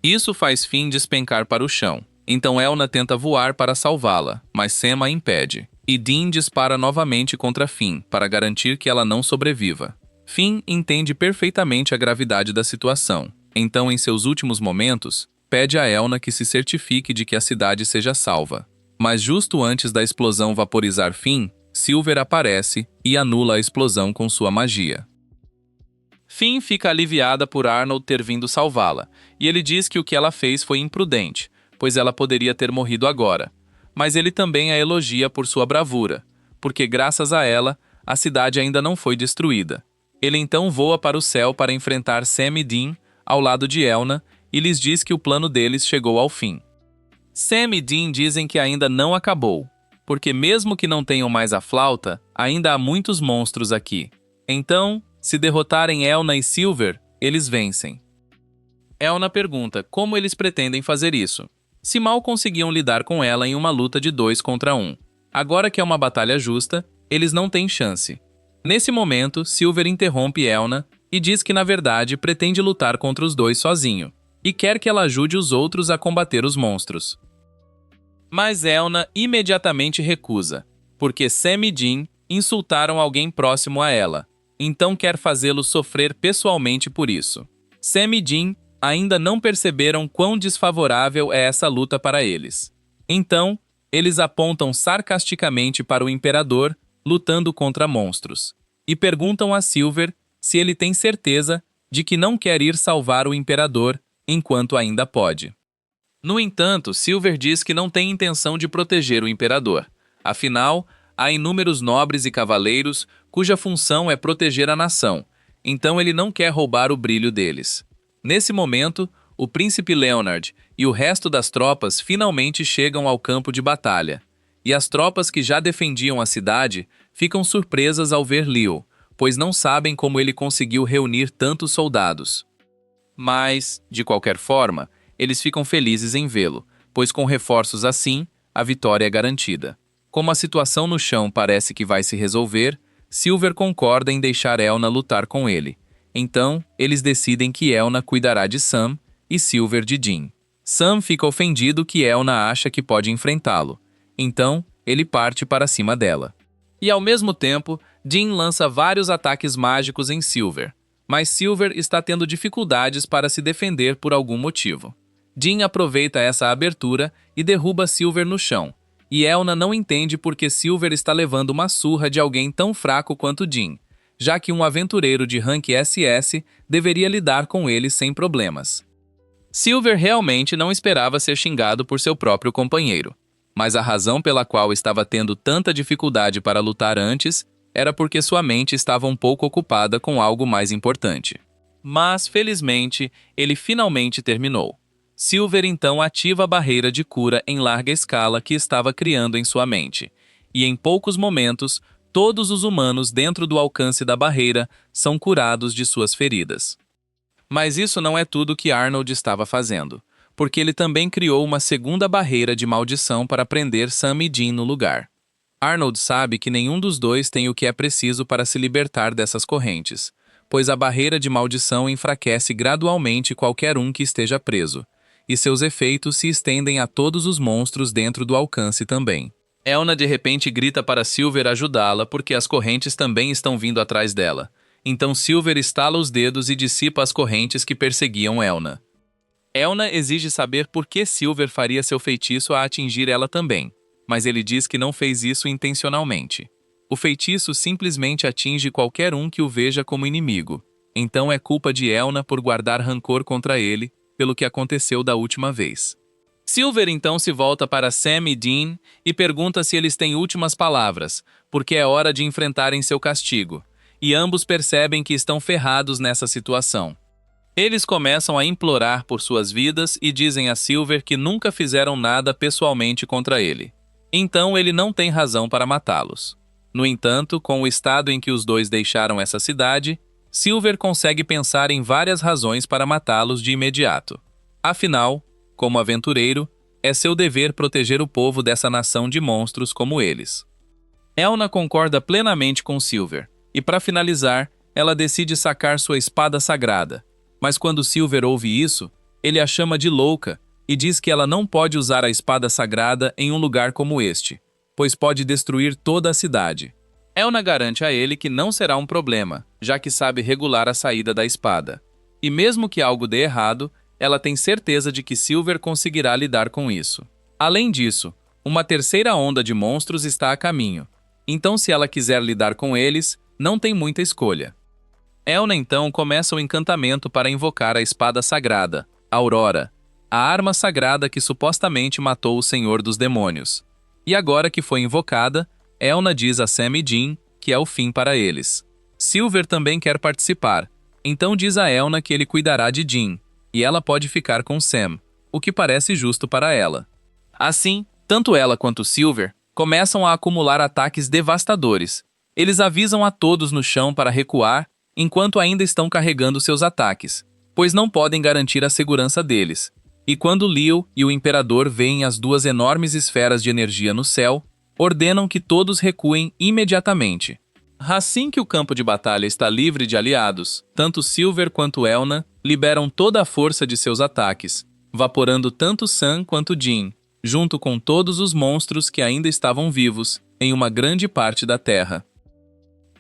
Isso faz Finn despencar para o chão, então Elna tenta voar para salvá-la, mas Sam a impede, e Dean dispara novamente contra Finn para garantir que ela não sobreviva. Finn entende perfeitamente a gravidade da situação, então em seus últimos momentos, pede a Elna que se certifique de que a cidade seja salva. Mas justo antes da explosão vaporizar Finn, Silver aparece e anula a explosão com sua magia. Finn fica aliviada por Arnold ter vindo salvá-la, e ele diz que o que ela fez foi imprudente, pois ela poderia ter morrido agora. Mas ele também a elogia por sua bravura, porque graças a ela, a cidade ainda não foi destruída. Ele então voa para o céu para enfrentar Sam e Dean ao lado de Elna e lhes diz que o plano deles chegou ao fim. Sam e Dean dizem que ainda não acabou, porque mesmo que não tenham mais a flauta, ainda há muitos monstros aqui. Então, se derrotarem Elna e Silver, eles vencem. Elna pergunta como eles pretendem fazer isso, se mal conseguiam lidar com ela em uma luta de 2 contra 1. Agora que é uma batalha justa, eles não têm chance. Nesse momento, Silver interrompe Elna e diz que na verdade pretende lutar contra os dois sozinho, e quer que ela ajude os outros a combater os monstros. Mas Elna imediatamente recusa, porque Sam e Jean insultaram alguém próximo a ela, então quer fazê-lo sofrer pessoalmente por isso. Sam e Jean ainda não perceberam quão desfavorável é essa luta para eles. Então, eles apontam sarcasticamente para o Imperador lutando contra monstros, e perguntam a Silver se ele tem certeza de que não quer ir salvar o Imperador enquanto ainda pode. No entanto, Silver diz que não tem intenção de proteger o Imperador. Afinal, há inúmeros nobres e cavaleiros cuja função é proteger a nação, então ele não quer roubar o brilho deles. Nesse momento, o príncipe Leonard e o resto das tropas finalmente chegam ao campo de batalha, e as tropas que já defendiam a cidade ficam surpresas ao ver Leo, pois não sabem como ele conseguiu reunir tantos soldados. Mas, de qualquer forma, eles ficam felizes em vê-lo, pois com reforços assim, a vitória é garantida. Como a situação no chão parece que vai se resolver, Silver concorda em deixar Elna lutar com ele. Então, eles decidem que Elna cuidará de Sam e Silver de Dean. Sam fica ofendido que Elna acha que pode enfrentá-lo. Então, ele parte para cima dela. E ao mesmo tempo, Dean lança vários ataques mágicos em Silver. Mas Silver está tendo dificuldades para se defender por algum motivo. Dean aproveita essa abertura e derruba Silver no chão. E Elna não entende por que Silver está levando uma surra de alguém tão fraco quanto Dean, já que um aventureiro de rank SS deveria lidar com ele sem problemas. Silver realmente não esperava ser xingado por seu próprio companheiro, mas a razão pela qual estava tendo tanta dificuldade para lutar antes era porque sua mente estava um pouco ocupada com algo mais importante. Mas, felizmente, ele finalmente terminou. Silver então ativa a barreira de cura em larga escala que estava criando em sua mente, e em poucos momentos, todos os humanos dentro do alcance da barreira são curados de suas feridas. Mas isso não é tudo que Arnold estava fazendo, porque ele também criou uma segunda barreira de maldição para prender Sam e Dean no lugar. Arnold sabe que nenhum dos dois tem o que é preciso para se libertar dessas correntes, pois a barreira de maldição enfraquece gradualmente qualquer um que esteja preso, e seus efeitos se estendem a todos os monstros dentro do alcance também. Elna de repente grita para Silver ajudá-la porque as correntes também estão vindo atrás dela. Então Silver estala os dedos e dissipa as correntes que perseguiam Elna. Elna exige saber por que Silver faria seu feitiço a atingir ela também, mas ele diz que não fez isso intencionalmente. O feitiço simplesmente atinge qualquer um que o veja como inimigo. Então é culpa de Elna por guardar rancor contra ele, pelo que aconteceu da última vez. Silver então se volta para Sam e Dean e pergunta se eles têm últimas palavras, porque é hora de enfrentarem seu castigo, e ambos percebem que estão ferrados nessa situação. Eles começam a implorar por suas vidas e dizem a Silver que nunca fizeram nada pessoalmente contra ele. Então ele não tem razão para matá-los. No entanto, com o estado em que os dois deixaram essa cidade, Silver consegue pensar em várias razões para matá-los de imediato. Afinal, como aventureiro, é seu dever proteger o povo dessa nação de monstros como eles. Elna concorda plenamente com Silver, e para finalizar, ela decide sacar sua espada sagrada. Mas quando Silver ouve isso, ele a chama de louca e diz que ela não pode usar a espada sagrada em um lugar como este, pois pode destruir toda a cidade. Elna garante a ele que não será um problema, já que sabe regular a saída da espada. E mesmo que algo dê errado, ela tem certeza de que Silver conseguirá lidar com isso. Além disso, uma terceira onda de monstros está a caminho, então se ela quiser lidar com eles, não tem muita escolha. Elna então começa o encantamento para invocar a espada sagrada, Aurora, a arma sagrada que supostamente matou o Senhor dos Demônios. E agora que foi invocada, Elna diz a Sam e Dean que é o fim para eles. Silver também quer participar, então diz a Elna que ele cuidará de Dean, e ela pode ficar com Sam, o que parece justo para ela. Assim, tanto ela quanto Silver começam a acumular ataques devastadores. Eles avisam a todos no chão para recuar enquanto ainda estão carregando seus ataques, pois não podem garantir a segurança deles. E quando Leo e o Imperador veem as duas enormes esferas de energia no céu, ordenam que todos recuem imediatamente. Assim que o campo de batalha está livre de aliados, tanto Silver quanto Elna liberam toda a força de seus ataques, vaporando tanto Sam quanto Dean, junto com todos os monstros que ainda estavam vivos, em uma grande parte da Terra.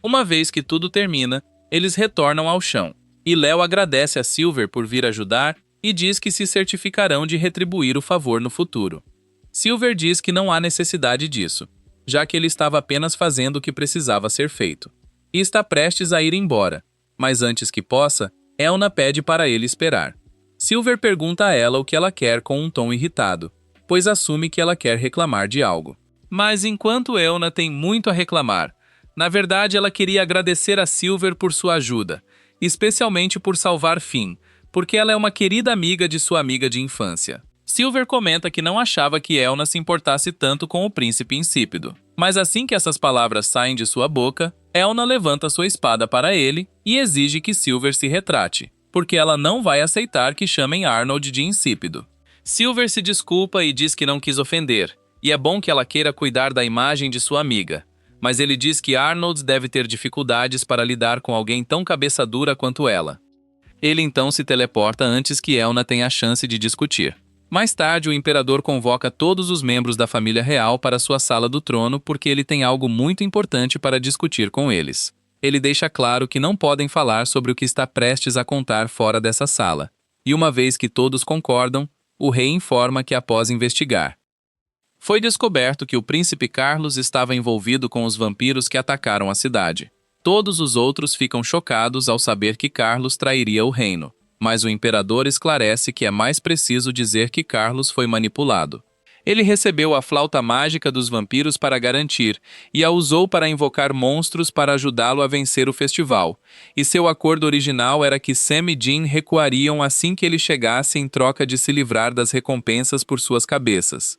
Uma vez que tudo termina, eles retornam ao chão, e Leo agradece a Silver por vir ajudar e diz que se certificarão de retribuir o favor no futuro. Silver diz que não há necessidade disso, já que ele estava apenas fazendo o que precisava ser feito, e está prestes a ir embora, mas antes que possa, Elna pede para ele esperar. Silver pergunta a ela o que ela quer com um tom irritado, pois assume que ela quer reclamar de algo. Mas enquanto Elna tem muito a reclamar, na verdade ela queria agradecer a Silver por sua ajuda, especialmente por salvar Finn, porque ela é uma querida amiga de sua amiga de infância. Silver comenta que não achava que Elna se importasse tanto com o príncipe insípido. Mas assim que essas palavras saem de sua boca, Elna levanta sua espada para ele e exige que Silver se retrate. porque ela não vai aceitar que chamem Arnold de insípido. Silver se desculpa e diz que não quis ofender, e é bom que ela queira cuidar da imagem de sua amiga, mas ele diz que Arnold deve ter dificuldades para lidar com alguém tão cabeça dura quanto ela. Ele então se teleporta antes que Elna tenha a chance de discutir. Mais tarde, o imperador convoca todos os membros da família real para sua sala do trono porque ele tem algo muito importante para discutir com eles. Ele deixa claro que não podem falar sobre o que está prestes a contar fora dessa sala. E uma vez que todos concordam, o rei informa que após investigar, foi descoberto que o príncipe Carlos estava envolvido com os vampiros que atacaram a cidade. Todos os outros ficam chocados ao saber que Carlos trairia o reino, mas o imperador esclarece que é mais preciso dizer que Carlos foi manipulado. Ele recebeu a flauta mágica dos vampiros para garantir e a usou para invocar monstros para ajudá-lo a vencer o festival, e seu acordo original era que Sam e Jean recuariam assim que ele chegasse em troca de se livrar das recompensas por suas cabeças.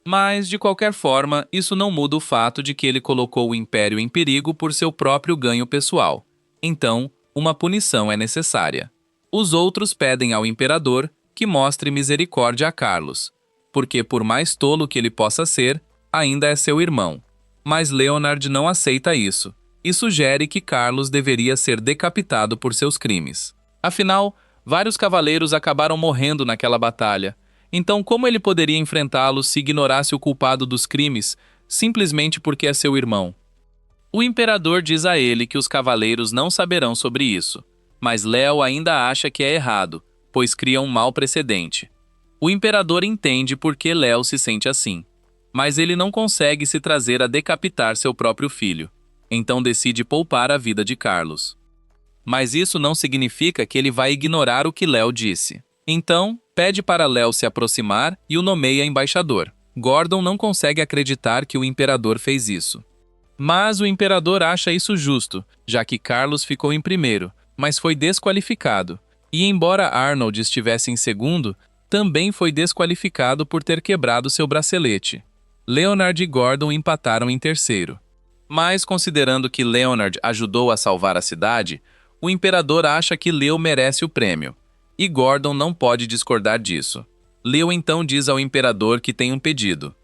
Mas, de qualquer forma, isso não muda o fato de que ele colocou o Império em perigo por seu próprio ganho pessoal. Então, uma punição é necessária. Os outros pedem ao Imperador que mostre misericórdia a Carlos, porque por mais tolo que ele possa ser, ainda é seu irmão. Mas Leonard não aceita isso, e sugere que Carlos deveria ser decapitado por seus crimes. Afinal, vários cavaleiros acabaram morrendo naquela batalha. Então, como ele poderia enfrentá-los se ignorasse o culpado dos crimes, simplesmente porque é seu irmão? O imperador diz a ele que os cavaleiros não saberão sobre isso, mas Leo ainda acha que é errado, pois cria um mau precedente. O imperador entende por que Leo se sente assim, mas ele não consegue se trazer a decapitar seu próprio filho, então decide poupar a vida de Carlos. Mas isso não significa que ele vai ignorar o que Leo disse. Então, pede para Leo se aproximar e o nomeia embaixador. Gordon não consegue acreditar que o imperador fez isso. Mas o imperador acha isso justo, já que Carlos ficou em primeiro, mas foi desqualificado. E embora Arnold estivesse em segundo, também foi desqualificado por ter quebrado seu bracelete. Leonard e Gordon empataram em terceiro. Mas considerando que Leonard ajudou a salvar a cidade, o imperador acha que Leo merece o prêmio. E Gordon não pode discordar disso. Leo então diz ao imperador que tem um pedido.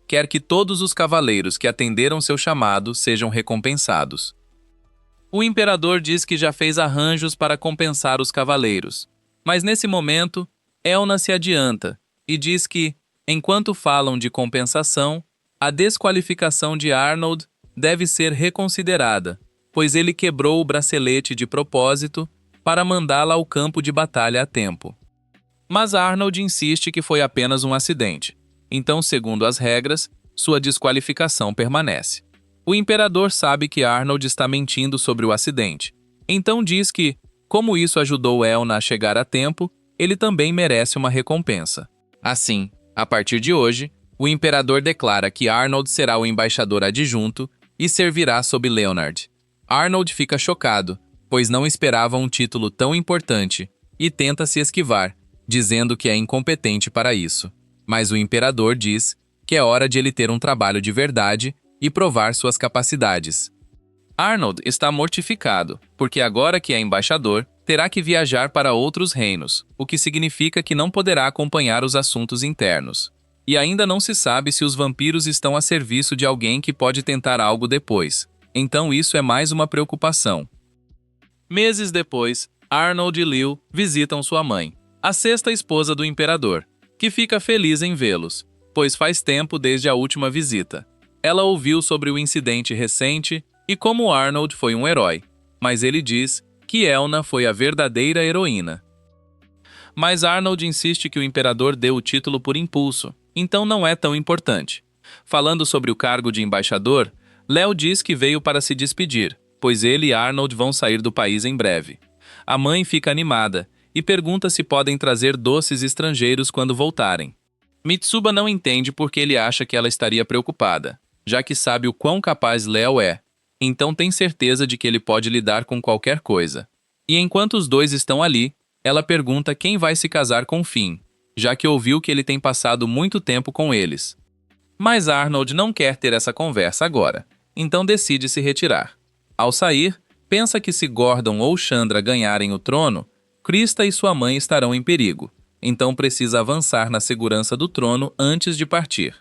Quer que todos os cavaleiros que atenderam seu chamado sejam recompensados. O imperador diz que já fez arranjos para compensar os cavaleiros. Mas nesse momento, Elna se adianta e diz que, enquanto falam de compensação, a desqualificação de Arnold deve ser reconsiderada, pois ele quebrou o bracelete de propósito para mandá-la ao campo de batalha a tempo. Mas Arnold insiste que foi apenas um acidente. Então, segundo as regras, sua desqualificação permanece. O imperador sabe que Arnold está mentindo sobre o acidente. Então diz que, como isso ajudou Elna a chegar a tempo, ele também merece uma recompensa. Assim, a partir de hoje, o imperador declara que Arnold será o embaixador adjunto e servirá sob Leonard. Arnold fica chocado, pois não esperava um título tão importante, e tenta se esquivar, dizendo que é incompetente para isso. Mas o imperador diz que é hora de ele ter um trabalho de verdade e provar suas capacidades. Arnold está mortificado, porque agora que é embaixador, terá que viajar para outros reinos, o que significa que não poderá acompanhar os assuntos internos. E ainda não se sabe se os vampiros estão a serviço de alguém que pode tentar algo depois. Então isso é mais uma preocupação. Meses depois, Arnold e Leo visitam sua mãe, a sexta esposa do imperador, que fica feliz em vê-los, pois faz tempo desde a última visita. Ela ouviu sobre o incidente recente e como Arnold foi um herói, mas ele diz que Elna foi a verdadeira heroína. Mas Arnold insiste que o imperador deu o título por impulso, então não é tão importante. Falando sobre o cargo de embaixador, Leo diz que veio para se despedir, pois ele e Arnold vão sair do país em breve. A mãe fica animada e pergunta se podem trazer doces estrangeiros quando voltarem. Mitsuba não entende porque ele acha que ela estaria preocupada, já que sabe o quão capaz Leo é, então tem certeza de que ele pode lidar com qualquer coisa. E enquanto os dois estão ali, ela pergunta quem vai se casar com Finn, já que ouviu que ele tem passado muito tempo com eles. Mas Arnold não quer ter essa conversa agora, então decide se retirar. Ao sair, pensa que se Gordon ou Chandra ganharem o trono, Krista e sua mãe estarão em perigo, então precisa avançar na segurança do trono antes de partir.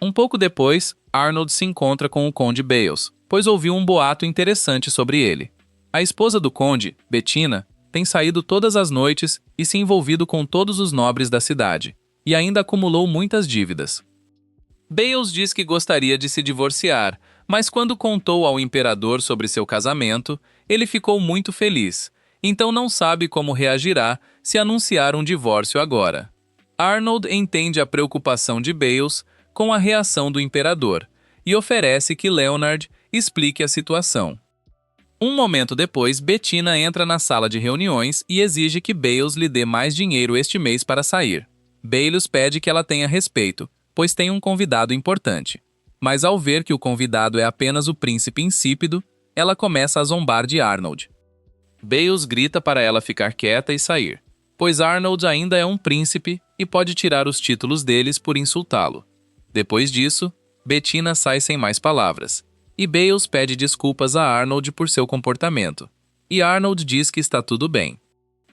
Um pouco depois, Arnold se encontra com o Conde Bales, pois ouviu um boato interessante sobre ele. A esposa do conde, Bettina, tem saído todas as noites e se envolvido com todos os nobres da cidade, e ainda acumulou muitas dívidas. Bales diz que gostaria de se divorciar, mas quando contou ao imperador sobre seu casamento, ele ficou muito feliz, então não sabe como reagirá se anunciar um divórcio agora. Arnold entende a preocupação de Bales com a reação do imperador e oferece que Leonard explique a situação. Um momento depois, Bettina entra na sala de reuniões e exige que Bales lhe dê mais dinheiro este mês para sair. Bales pede que ela tenha respeito, pois tem um convidado importante. Mas ao ver que o convidado é apenas o príncipe insípido, ela começa a zombar de Arnold. Bales grita para ela ficar quieta e sair, pois Arnold ainda é um príncipe e pode tirar os títulos deles por insultá-lo. Depois disso, Bettina sai sem mais palavras, e Bales pede desculpas a Arnold por seu comportamento, e Arnold diz que está tudo bem.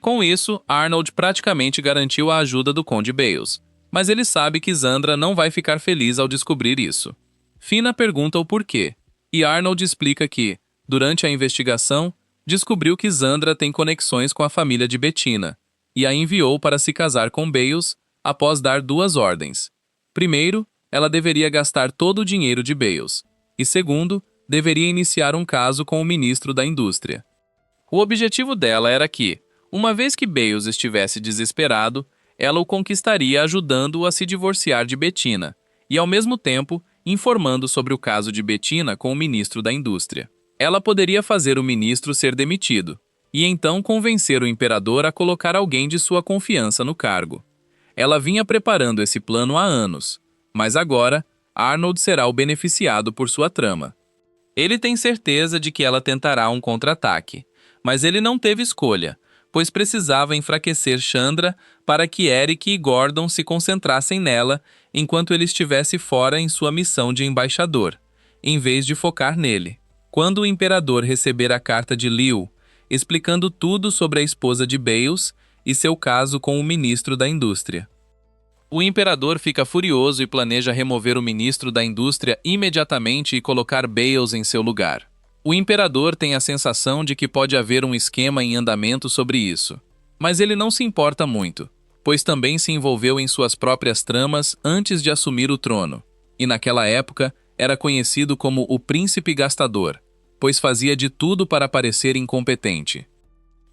Com isso, Arnold praticamente garantiu a ajuda do Conde Bales, mas ele sabe que Zandra não vai ficar feliz ao descobrir isso. Fina pergunta o porquê, e Arnold explica que, durante a investigação, descobriu que Zandra tem conexões com a família de Bettina, e a enviou para se casar com Bales após dar duas ordens. Primeiro, ela deveria gastar todo o dinheiro de Bales, e segundo, deveria iniciar um caso com o ministro da Indústria. O objetivo dela era que, uma vez que Bales estivesse desesperado, ela o conquistaria ajudando-o a se divorciar de Bettina, e ao mesmo tempo informando sobre o caso de Bettina com o ministro da Indústria. Ela poderia fazer o ministro ser demitido, e então convencer o imperador a colocar alguém de sua confiança no cargo. Ela vinha preparando esse plano há anos, mas agora Arnold será o beneficiado por sua trama. Ele tem certeza de que ela tentará um contra-ataque, mas ele não teve escolha, pois precisava enfraquecer Chandra para que Eric e Gordon se concentrassem nela enquanto ele estivesse fora em sua missão de embaixador, em vez de focar nele. Quando o imperador receber a carta de Liu, explicando tudo sobre a esposa de Bales e seu caso com o ministro da Indústria. O imperador fica furioso e planeja remover o ministro da Indústria imediatamente e colocar Bales em seu lugar. O imperador tem a sensação de que pode haver um esquema em andamento sobre isso, mas ele não se importa muito, pois também se envolveu em suas próprias tramas antes de assumir o trono, e naquela época era conhecido como o príncipe gastador, pois fazia de tudo para parecer incompetente.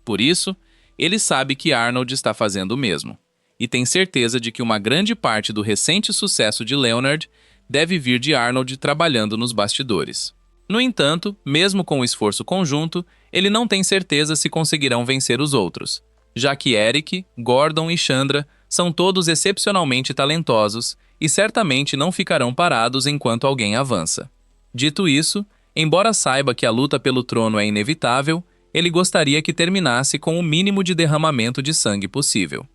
Por isso, ele sabe que Arnold está fazendo o mesmo, e tem certeza de que uma grande parte do recente sucesso de Leonard deve vir de Arnold trabalhando nos bastidores. No entanto, mesmo com o esforço conjunto, ele não tem certeza se conseguirão vencer os outros, já que Eric, Gordon e Chandra são todos excepcionalmente talentosos e certamente não ficarão parados enquanto alguém avança. Dito isso, embora saiba que a luta pelo trono é inevitável, ele gostaria que terminasse com o mínimo de derramamento de sangue possível.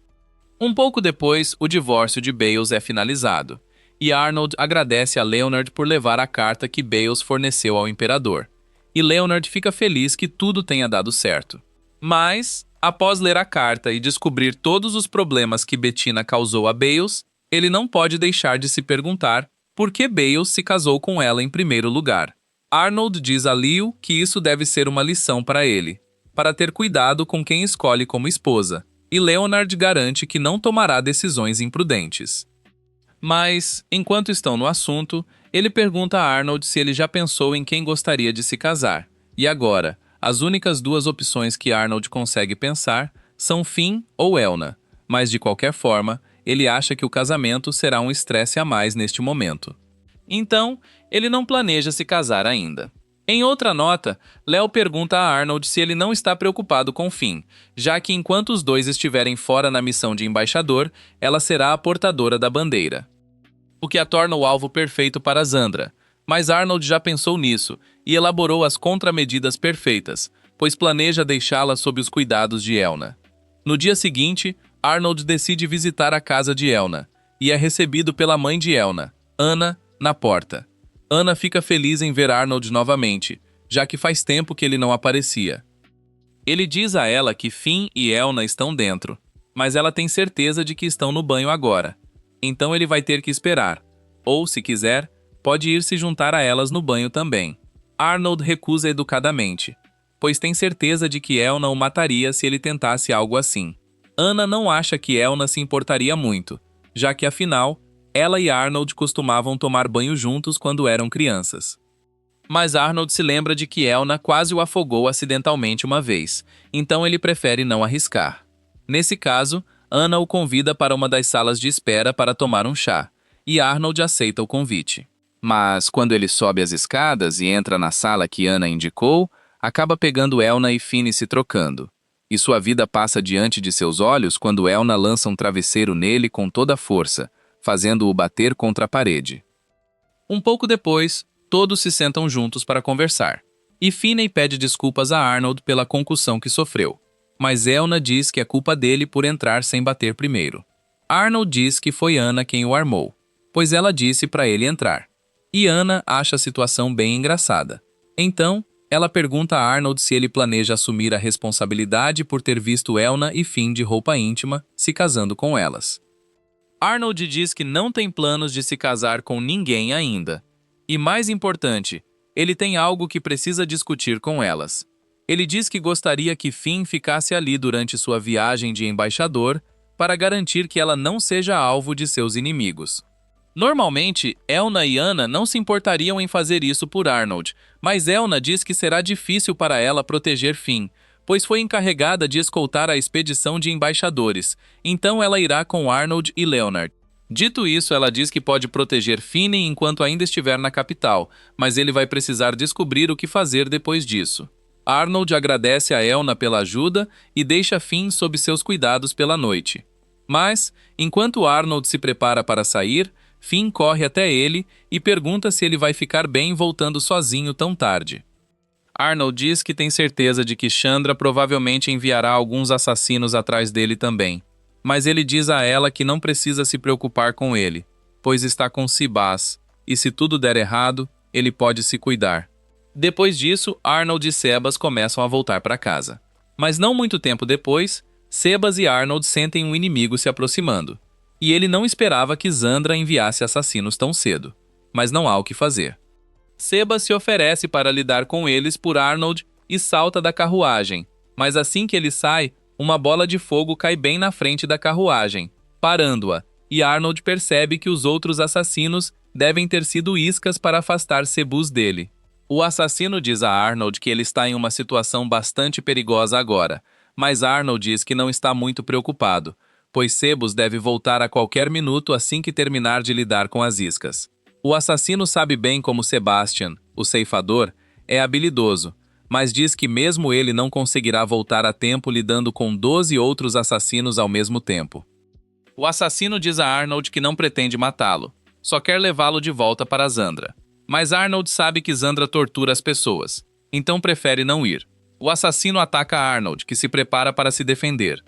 Um pouco depois, o divórcio de Bales é finalizado, e Arnold agradece a Leonard por levar a carta que Bales forneceu ao imperador, e Leonard fica feliz que tudo tenha dado certo. Mas, após ler a carta e descobrir todos os problemas que Bettina causou a Bales, ele não pode deixar de se perguntar por que Bales se casou com ela em primeiro lugar. Arnold diz a Liu que isso deve ser uma lição para ele, para ter cuidado com quem escolhe como esposa, e Leonard garante que não tomará decisões imprudentes. Mas, enquanto estão no assunto, ele pergunta a Arnold se ele já pensou em quem gostaria de se casar, e agora, as únicas duas opções que Arnold consegue pensar são Finn ou Elna, mas de qualquer forma, ele acha que o casamento será um estresse a mais neste momento. Então, ele não planeja se casar ainda. Em outra nota, Léo pergunta a Arnold se ele não está preocupado com Finn, já que enquanto os dois estiverem fora na missão de embaixador, ela será a portadora da bandeira. O que a torna o alvo perfeito para Zandra, mas Arnold já pensou nisso e elaborou as contramedidas perfeitas, pois planeja deixá-la sob os cuidados de Elna. No dia seguinte, Arnold decide visitar a casa de Elna, e é recebido pela mãe de Elna, Anna, na porta. Anna fica feliz em ver Arnold novamente, já que faz tempo que ele não aparecia. Ele diz a ela que Finn e Elna estão dentro, mas ela tem certeza de que estão no banho agora. Então ele vai ter que esperar, ou, se quiser, pode ir se juntar a elas no banho também. Arnold recusa educadamente, pois tem certeza de que Elna o mataria se ele tentasse algo assim. Anna não acha que Elna se importaria muito, já que, afinal, ela e Arnold costumavam tomar banho juntos quando eram crianças. Mas Arnold se lembra de que Elna quase o afogou acidentalmente uma vez, então ele prefere não arriscar. Nesse caso, Anna o convida para uma das salas de espera para tomar um chá, e Arnold aceita o convite. Mas, quando ele sobe as escadas e entra na sala que Anna indicou, acaba pegando Elna e Finn se trocando. E sua vida passa diante de seus olhos quando Elna lança um travesseiro nele com toda a força, fazendo-o bater contra a parede. Um pouco depois, todos se sentam juntos para conversar, e Finney pede desculpas a Arnold pela concussão que sofreu, mas Elna diz que é culpa dele por entrar sem bater primeiro. Arnold diz que foi Anna quem o armou, pois ela disse para ele entrar. E Anna acha a situação bem engraçada. Então, ela pergunta a Arnold se ele planeja assumir a responsabilidade por ter visto Elna e Finn de roupa íntima, se casando com elas. Arnold diz que não tem planos de se casar com ninguém ainda. E mais importante, ele tem algo que precisa discutir com elas. Ele diz que gostaria que Finn ficasse ali durante sua viagem de embaixador para garantir que ela não seja alvo de seus inimigos. Normalmente, Elna e Anna não se importariam em fazer isso por Arnold, mas Elna diz que será difícil para ela proteger Finn, pois foi encarregada de escoltar a expedição de embaixadores, então ela irá com Arnold e Leonard. Dito isso, ela diz que pode proteger Finn enquanto ainda estiver na capital, mas ele vai precisar descobrir o que fazer depois disso. Arnold agradece a Elna pela ajuda e deixa Finn sob seus cuidados pela noite. Mas, enquanto Arnold se prepara para sair, Finn corre até ele e pergunta se ele vai ficar bem voltando sozinho tão tarde. Arnold diz que tem certeza de que Chandra provavelmente enviará alguns assassinos atrás dele também, mas ele diz a ela que não precisa se preocupar com ele, pois está com Sibas, e se tudo der errado, ele pode se cuidar. Depois disso, Arnold e Sebas começam a voltar para casa. Mas não muito tempo depois, Sebas e Arnold sentem um inimigo se aproximando. E ele não esperava que Zandra enviasse assassinos tão cedo. Mas não há o que fazer. Sebas se oferece para lidar com eles por Arnold e salta da carruagem. Mas assim que ele sai, uma bola de fogo cai bem na frente da carruagem, parando-a. E Arnold percebe que os outros assassinos devem ter sido iscas para afastar Sebus dele. O assassino diz a Arnold que ele está em uma situação bastante perigosa agora, mas Arnold diz que não está muito preocupado, pois Sebus deve voltar a qualquer minuto assim que terminar de lidar com as iscas. O assassino sabe bem como Sebastian, o ceifador, é habilidoso, mas diz que mesmo ele não conseguirá voltar a tempo lidando com 12 outros assassinos ao mesmo tempo. O assassino diz a Arnold que não pretende matá-lo, só quer levá-lo de volta para Zandra. Mas Arnold sabe que Zandra tortura as pessoas, então prefere não ir. O assassino ataca Arnold, que se prepara para se defender.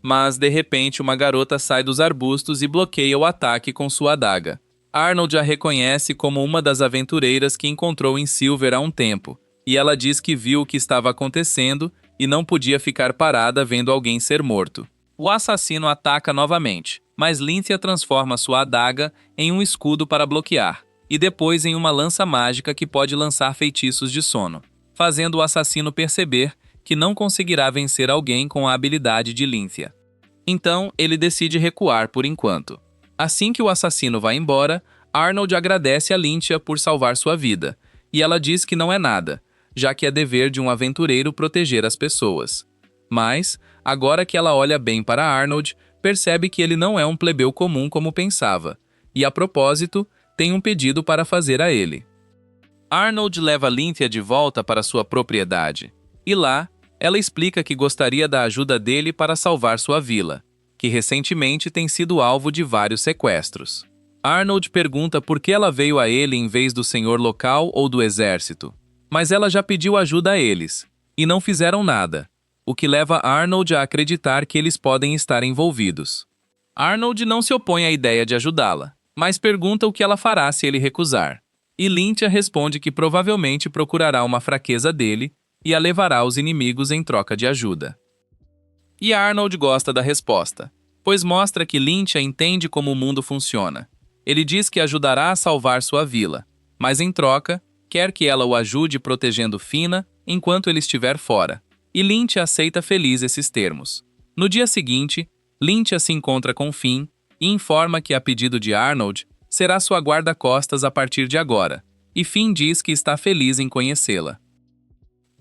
Mas, de repente, uma garota sai dos arbustos e bloqueia o ataque com sua adaga. Arnold a reconhece como uma das aventureiras que encontrou em Silver há um tempo, e ela diz que viu o que estava acontecendo e não podia ficar parada vendo alguém ser morto. O assassino ataca novamente, mas Lynthia transforma sua adaga em um escudo para bloquear, e depois em uma lança mágica que pode lançar feitiços de sono, fazendo o assassino perceber que não conseguirá vencer alguém com a habilidade de Lynthia. Então, ele decide recuar por enquanto. Assim que o assassino vai embora, Arnold agradece a Lynthia por salvar sua vida, e ela diz que não é nada, já que é dever de um aventureiro proteger as pessoas. Mas, agora que ela olha bem para Arnold, percebe que ele não é um plebeu comum como pensava, e a propósito, tem um pedido para fazer a ele. Arnold leva Lynthia de volta para sua propriedade, e lá, ela explica que gostaria da ajuda dele para salvar sua vila, que recentemente tem sido alvo de vários sequestros. Arnold pergunta por que ela veio a ele em vez do senhor local ou do exército, mas ela já pediu ajuda a eles, e não fizeram nada, o que leva Arnold a acreditar que eles podem estar envolvidos. Arnold não se opõe à ideia de ajudá-la, mas pergunta o que ela fará se ele recusar. E Lynthia responde que provavelmente procurará uma fraqueza dele, e a levará aos inimigos em troca de ajuda. E Arnold gosta da resposta, pois mostra que Lyntia entende como o mundo funciona. Ele diz que ajudará a salvar sua vila, mas em troca, quer que ela o ajude protegendo Fina enquanto ele estiver fora. E Lyntia aceita feliz esses termos. No dia seguinte, Lyntia se encontra com Finn e informa que, a pedido de Arnold, será sua guarda-costas a partir de agora, e Finn diz que está feliz em conhecê-la.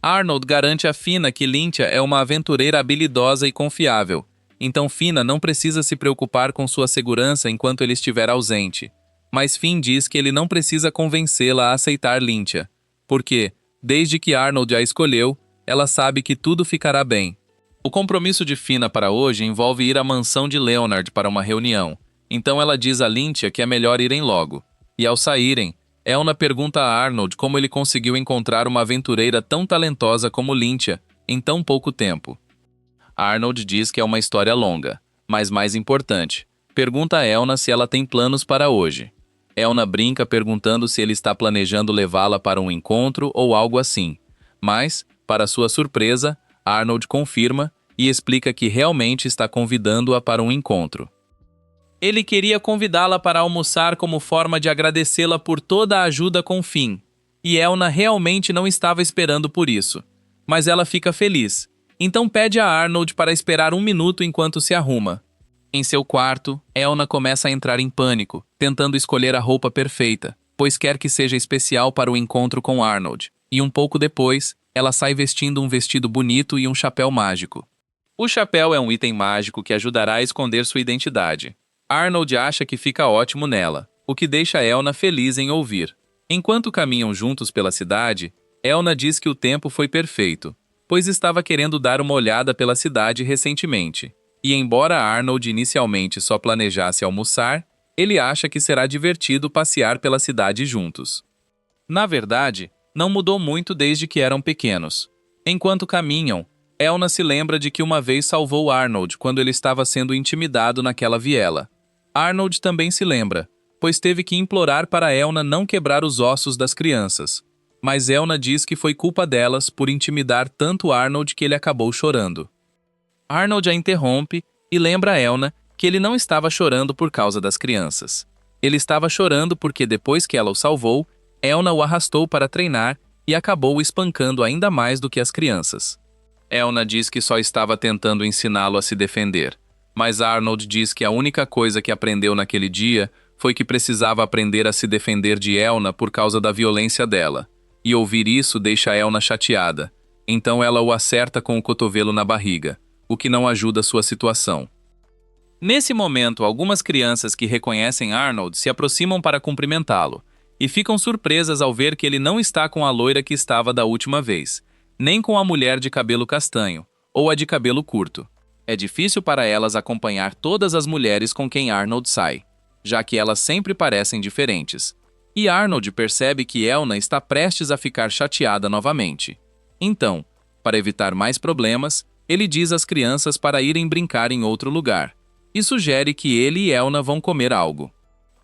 Arnold garante a Fina que Lyntia é uma aventureira habilidosa e confiável, então Fina não precisa se preocupar com sua segurança enquanto ele estiver ausente. Mas Finn diz que ele não precisa convencê-la a aceitar Lyntia, porque, desde que Arnold a escolheu, ela sabe que tudo ficará bem. O compromisso de Fina para hoje envolve ir à mansão de Leonard para uma reunião, então ela diz a Lyntia que é melhor irem logo. E ao saírem, Elna pergunta a Arnold como ele conseguiu encontrar uma aventureira tão talentosa como Lyntia em tão pouco tempo. Arnold diz que é uma história longa, mas mais importante, pergunta a Elna se ela tem planos para hoje. Elna brinca perguntando se ele está planejando levá-la para um encontro ou algo assim, mas, para sua surpresa, Arnold confirma e explica que realmente está convidando-a para um encontro. Ele queria convidá-la para almoçar como forma de agradecê-la por toda a ajuda com Finn, e Elna realmente não estava esperando por isso. Mas ela fica feliz, então pede a Arnold para esperar um minuto enquanto se arruma. Em seu quarto, Elna começa a entrar em pânico, tentando escolher a roupa perfeita, pois quer que seja especial para o encontro com Arnold, e um pouco depois, ela sai vestindo um vestido bonito e um chapéu mágico. O chapéu é um item mágico que ajudará a esconder sua identidade. Arnold acha que fica ótimo nela, o que deixa Elna feliz em ouvir. Enquanto caminham juntos pela cidade, Elna diz que o tempo foi perfeito, pois estava querendo dar uma olhada pela cidade recentemente. E embora Arnold inicialmente só planejasse almoçar, ele acha que será divertido passear pela cidade juntos. Na verdade, não mudou muito desde que eram pequenos. Enquanto caminham, Elna se lembra de que uma vez salvou Arnold quando ele estava sendo intimidado naquela viela. Arnold também se lembra, pois teve que implorar para Elna não quebrar os ossos das crianças. Mas Elna diz que foi culpa delas por intimidar tanto Arnold que ele acabou chorando. Arnold a interrompe e lembra a Elna que ele não estava chorando por causa das crianças. Ele estava chorando porque depois que ela o salvou, Elna o arrastou para treinar e acabou o espancando ainda mais do que as crianças. Elna diz que só estava tentando ensiná-lo a se defender, mas Arnold diz que a única coisa que aprendeu naquele dia foi que precisava aprender a se defender de Elna por causa da violência dela. E ouvir isso deixa Elna chateada, então ela o acerta com o cotovelo na barriga, o que não ajuda sua situação. Nesse momento, algumas crianças que reconhecem Arnold se aproximam para cumprimentá-lo, e ficam surpresas ao ver que ele não está com a loira que estava da última vez, nem com a mulher de cabelo castanho, ou a de cabelo curto. É difícil para elas acompanhar todas as mulheres com quem Arnold sai, já que elas sempre parecem diferentes. E Arnold percebe que Elna está prestes a ficar chateada novamente. Então, para evitar mais problemas, ele diz às crianças para irem brincar em outro lugar, e sugere que ele e Elna vão comer algo.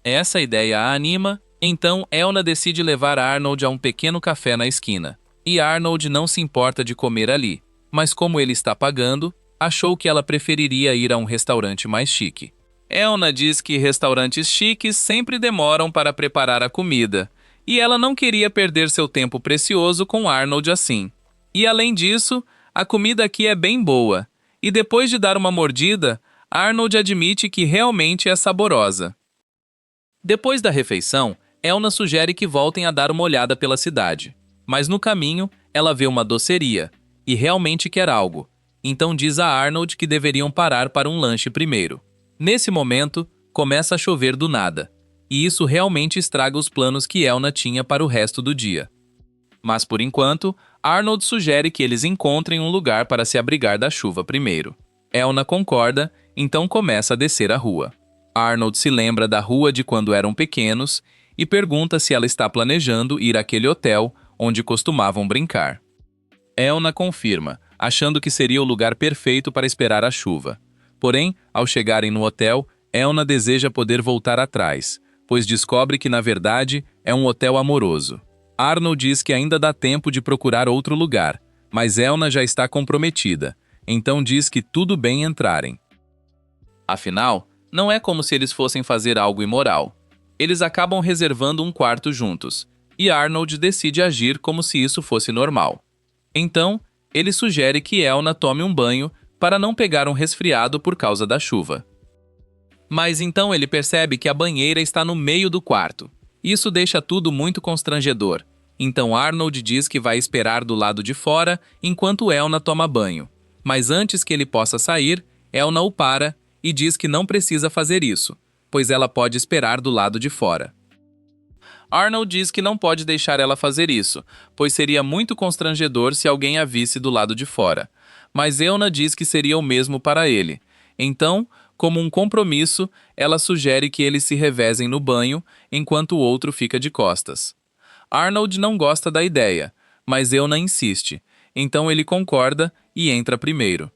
Essa ideia a anima, então Elna decide levar Arnold a um pequeno café na esquina. E Arnold não se importa de comer ali, mas como ele está pagando, achou que ela preferiria ir a um restaurante mais chique. Elna diz que restaurantes chiques sempre demoram para preparar a comida, e ela não queria perder seu tempo precioso com Arnold assim. E além disso, a comida aqui é bem boa, e depois de dar uma mordida, Arnold admite que realmente é saborosa. Depois da refeição, Elna sugere que voltem a dar uma olhada pela cidade. Mas no caminho, ela vê uma doceria, e realmente quer algo. Então diz a Arnold que deveriam parar para um lanche primeiro. Nesse momento, começa a chover do nada, e isso realmente estraga os planos que Elna tinha para o resto do dia. Mas por enquanto, Arnold sugere que eles encontrem um lugar para se abrigar da chuva primeiro. Elna concorda, então começa a descer a rua. Arnold se lembra da rua de quando eram pequenos e pergunta se ela está planejando ir àquele hotel onde costumavam brincar. Elna confirma, achando que seria o lugar perfeito para esperar a chuva. Porém, ao chegarem no hotel, Elna deseja poder voltar atrás, pois descobre que na verdade é um hotel amoroso. Arnold diz que ainda dá tempo de procurar outro lugar, Mas Elna já está comprometida, então diz que tudo bem entrarem. Afinal, não é como se eles fossem fazer algo imoral. Eles acabam reservando um quarto juntos, e Arnold decide agir como se isso fosse normal. Então, ele sugere que Elna tome um banho para não pegar um resfriado por causa da chuva. Mas então ele percebe que a banheira está no meio do quarto. Isso deixa tudo muito constrangedor. Então Arnold diz que vai esperar do lado de fora enquanto Elna toma banho. Mas antes que ele possa sair, Elna o para e diz que não precisa fazer isso, pois ela pode esperar do lado de fora. Arnold diz que não pode deixar ela fazer isso, pois seria muito constrangedor se alguém a visse do lado de fora. Mas Elna diz que seria o mesmo para ele. Então, como um compromisso, ela sugere que eles se revezem no banho, enquanto o outro fica de costas. Arnold não gosta da ideia, mas Elna insiste, então ele concorda e entra primeiro.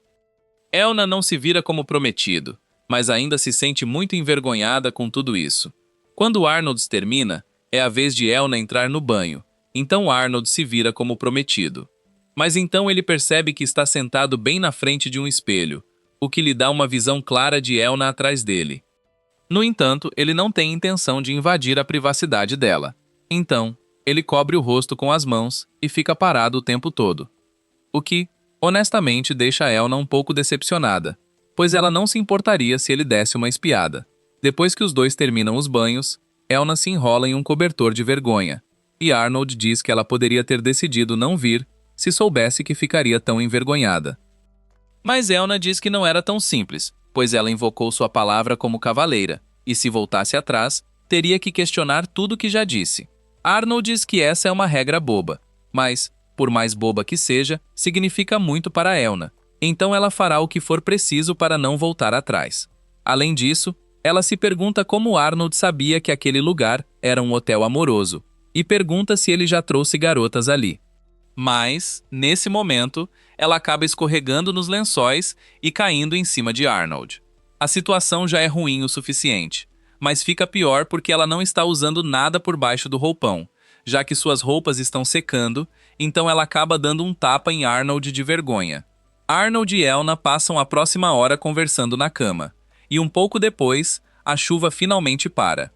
Elna não se vira como prometido, mas ainda se sente muito envergonhada com tudo isso. Quando Arnold termina, é a vez de Elna entrar no banho, então Arnold se vira como prometido. Mas então ele percebe que está sentado bem na frente de um espelho, o que lhe dá uma visão clara de Elna atrás dele. No entanto, ele não tem intenção de invadir a privacidade dela. Então, ele cobre o rosto com as mãos e fica parado o tempo todo. O que, honestamente, deixa Elna um pouco decepcionada, pois ela não se importaria se ele desse uma espiada. Depois que os dois terminam os banhos, Elna se enrola em um cobertor de vergonha, e Arnold diz que ela poderia ter decidido não vir se soubesse que ficaria tão envergonhada. Mas Elna diz que não era tão simples, pois ela invocou sua palavra como cavaleira, e se voltasse atrás, teria que questionar tudo que já disse. Arnold diz que essa é uma regra boba, mas, por mais boba que seja, significa muito para Elna, então ela fará o que for preciso para não voltar atrás. Além disso, ela se pergunta como Arnold sabia que aquele lugar era um hotel amoroso, e pergunta se ele já trouxe garotas ali. Mas, nesse momento, ela acaba escorregando nos lençóis e caindo em cima de Arnold. A situação já é ruim o suficiente, mas fica pior porque ela não está usando nada por baixo do roupão, já que suas roupas estão secando, então ela acaba dando um tapa em Arnold de vergonha. Arnold e Elna passam a próxima hora conversando na cama, e um pouco depois, a chuva finalmente para.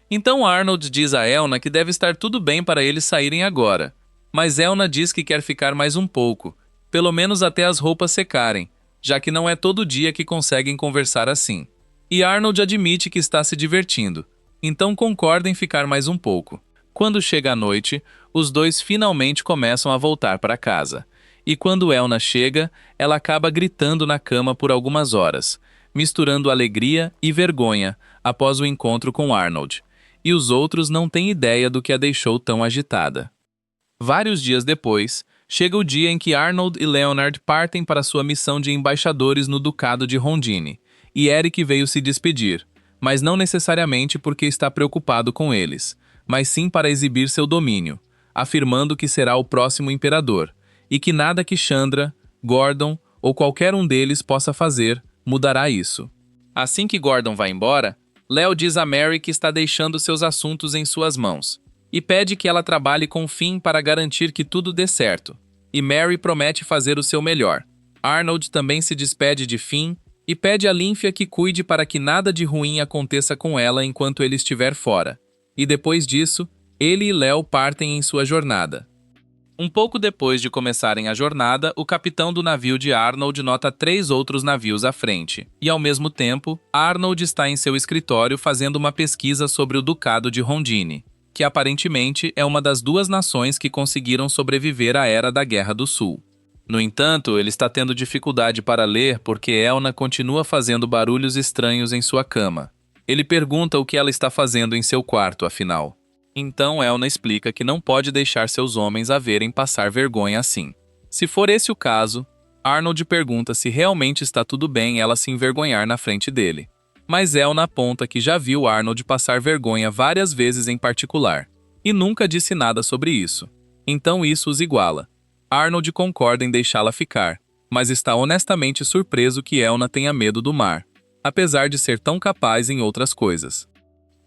Então Arnold diz a Elna que deve estar tudo bem para eles saírem agora, mas Elna diz que quer ficar mais um pouco, pelo menos até as roupas secarem, já que não é todo dia que conseguem conversar assim. E Arnold admite que está se divertindo, então concorda em ficar mais um pouco. Quando chega a noite, os dois finalmente começam a voltar para casa. E quando Elna chega, ela acaba gritando na cama por algumas horas, misturando alegria e vergonha após o encontro com Arnold. E os outros não têm ideia do que a deixou tão agitada. Vários dias depois, chega o dia em que Arnold e Leonard partem para sua missão de embaixadores no Ducado de Rondine, e Eric veio se despedir, mas não necessariamente porque está preocupado com eles, mas sim para exibir seu domínio, afirmando que será o próximo imperador, e que nada que Chandra, Gordon ou qualquer um deles possa fazer mudará isso. Assim que Gordon vai embora, Leo diz a Mary que está deixando seus assuntos em suas mãos, e pede que ela trabalhe com Finn para garantir que tudo dê certo. E Mary promete fazer o seu melhor. Arnold também se despede de Finn e pede a Lynthia que cuide para que nada de ruim aconteça com ela enquanto ele estiver fora. E depois disso, ele e Leo partem em sua jornada. Um pouco depois de começarem a jornada, o capitão do navio de Arnold nota 3 outros navios à frente. E ao mesmo tempo, Arnold está em seu escritório fazendo uma pesquisa sobre o Ducado de Rondine, que aparentemente é uma das 2 nações que conseguiram sobreviver à Era da Guerra do Sul. No entanto, ele está tendo dificuldade para ler porque Elna continua fazendo barulhos estranhos em sua cama. Ele pergunta o que ela está fazendo em seu quarto, afinal. Então Elna explica que não pode deixar seus homens a verem passar vergonha assim. Se for esse o caso, Arnold pergunta se realmente está tudo bem ela se envergonhar na frente dele. Mas Elna aponta que já viu Arnold passar vergonha várias vezes em particular, e nunca disse nada sobre isso. Então isso os iguala. Arnold concorda em deixá-la ficar, mas está honestamente surpreso que Elna tenha medo do mar, apesar de ser tão capaz em outras coisas.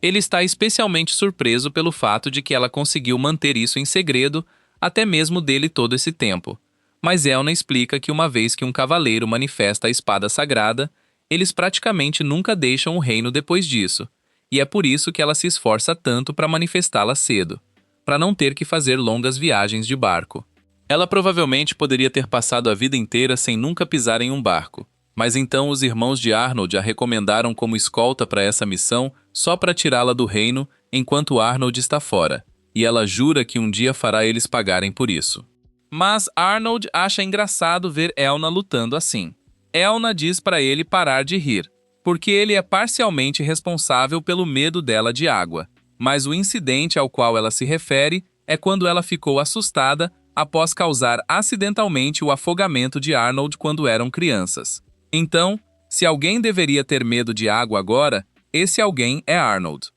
Ele está especialmente surpreso pelo fato de que ela conseguiu manter isso em segredo, até mesmo dele todo esse tempo. Mas Elna explica que uma vez que um cavaleiro manifesta a espada sagrada, eles praticamente nunca deixam o reino depois disso, e é por isso que ela se esforça tanto para manifestá-la cedo, para não ter que fazer longas viagens de barco. Ela provavelmente poderia ter passado a vida inteira sem nunca pisar em um barco, mas então os irmãos de Arnold a recomendaram como escolta para essa missão só para tirá-la do reino enquanto Arnold está fora, e ela jura que um dia fará eles pagarem por isso. Mas Arnold acha engraçado ver Elna lutando assim. Elna diz para ele parar de rir, porque ele é parcialmente responsável pelo medo dela de água, mas o incidente ao qual ela se refere é quando ela ficou assustada após causar acidentalmente o afogamento de Arnold quando eram crianças. Então, se alguém deveria ter medo de água agora, esse alguém é Arnold.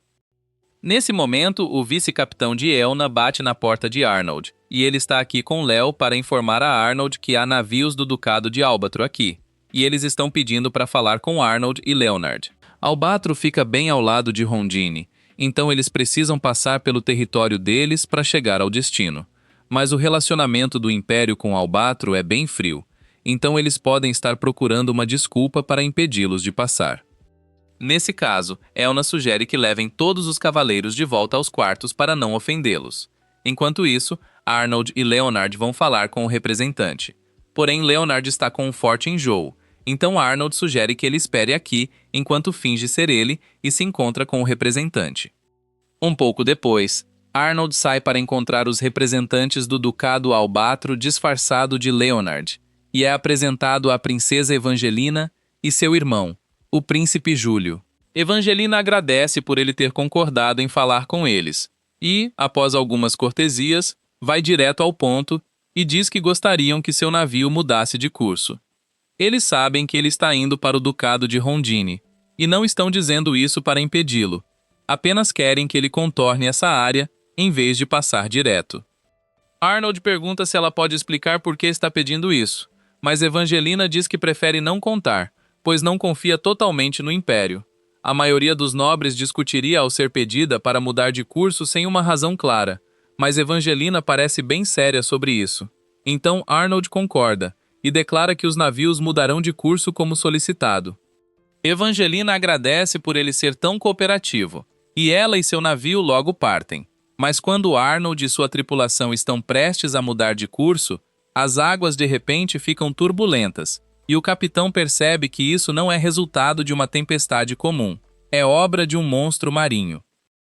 Nesse momento, o vice-capitão de Elna bate na porta de Arnold, e ele está aqui com Léo para informar a Arnold que há navios do Ducado de Albatro aqui, e eles estão pedindo para falar com Arnold e Leonard. Albatro fica bem ao lado de Rondine, então eles precisam passar pelo território deles para chegar ao destino. Mas o relacionamento do Império com Albatro é bem frio, então eles podem estar procurando uma desculpa para impedi-los de passar. Nesse caso, Elna sugere que levem todos os cavaleiros de volta aos quartos para não ofendê-los. Enquanto isso, Arnold e Leonard vão falar com o representante. Porém, Leonard está com um forte enjoo, então Arnold sugere que ele espere aqui enquanto finge ser ele e se encontra com o representante. Um pouco depois, Arnold sai para encontrar os representantes do Ducado Albatro disfarçado de Leonard, e é apresentado à princesa Evangelina e seu irmão, o príncipe Júlio. Evangelina agradece por ele ter concordado em falar com eles, e, após algumas cortesias, vai direto ao ponto e diz que gostariam que seu navio mudasse de curso. Eles sabem que ele está indo para o Ducado de Rondine, e não estão dizendo isso para impedi-lo, apenas querem que ele contorne essa área em vez de passar direto. Arnold pergunta se ela pode explicar por que está pedindo isso, mas Evangelina diz que prefere não contar, pois não confia totalmente no Império. A maioria dos nobres discutiria ao ser pedida para mudar de curso sem uma razão clara, mas Evangelina parece bem séria sobre isso. Então Arnold concorda, e declara que os navios mudarão de curso como solicitado. Evangelina agradece por ele ser tão cooperativo, e ela e seu navio logo partem. Mas quando Arnold e sua tripulação estão prestes a mudar de curso, as águas de repente ficam turbulentas, e o capitão percebe que isso não é resultado de uma tempestade comum, é obra de um monstro marinho.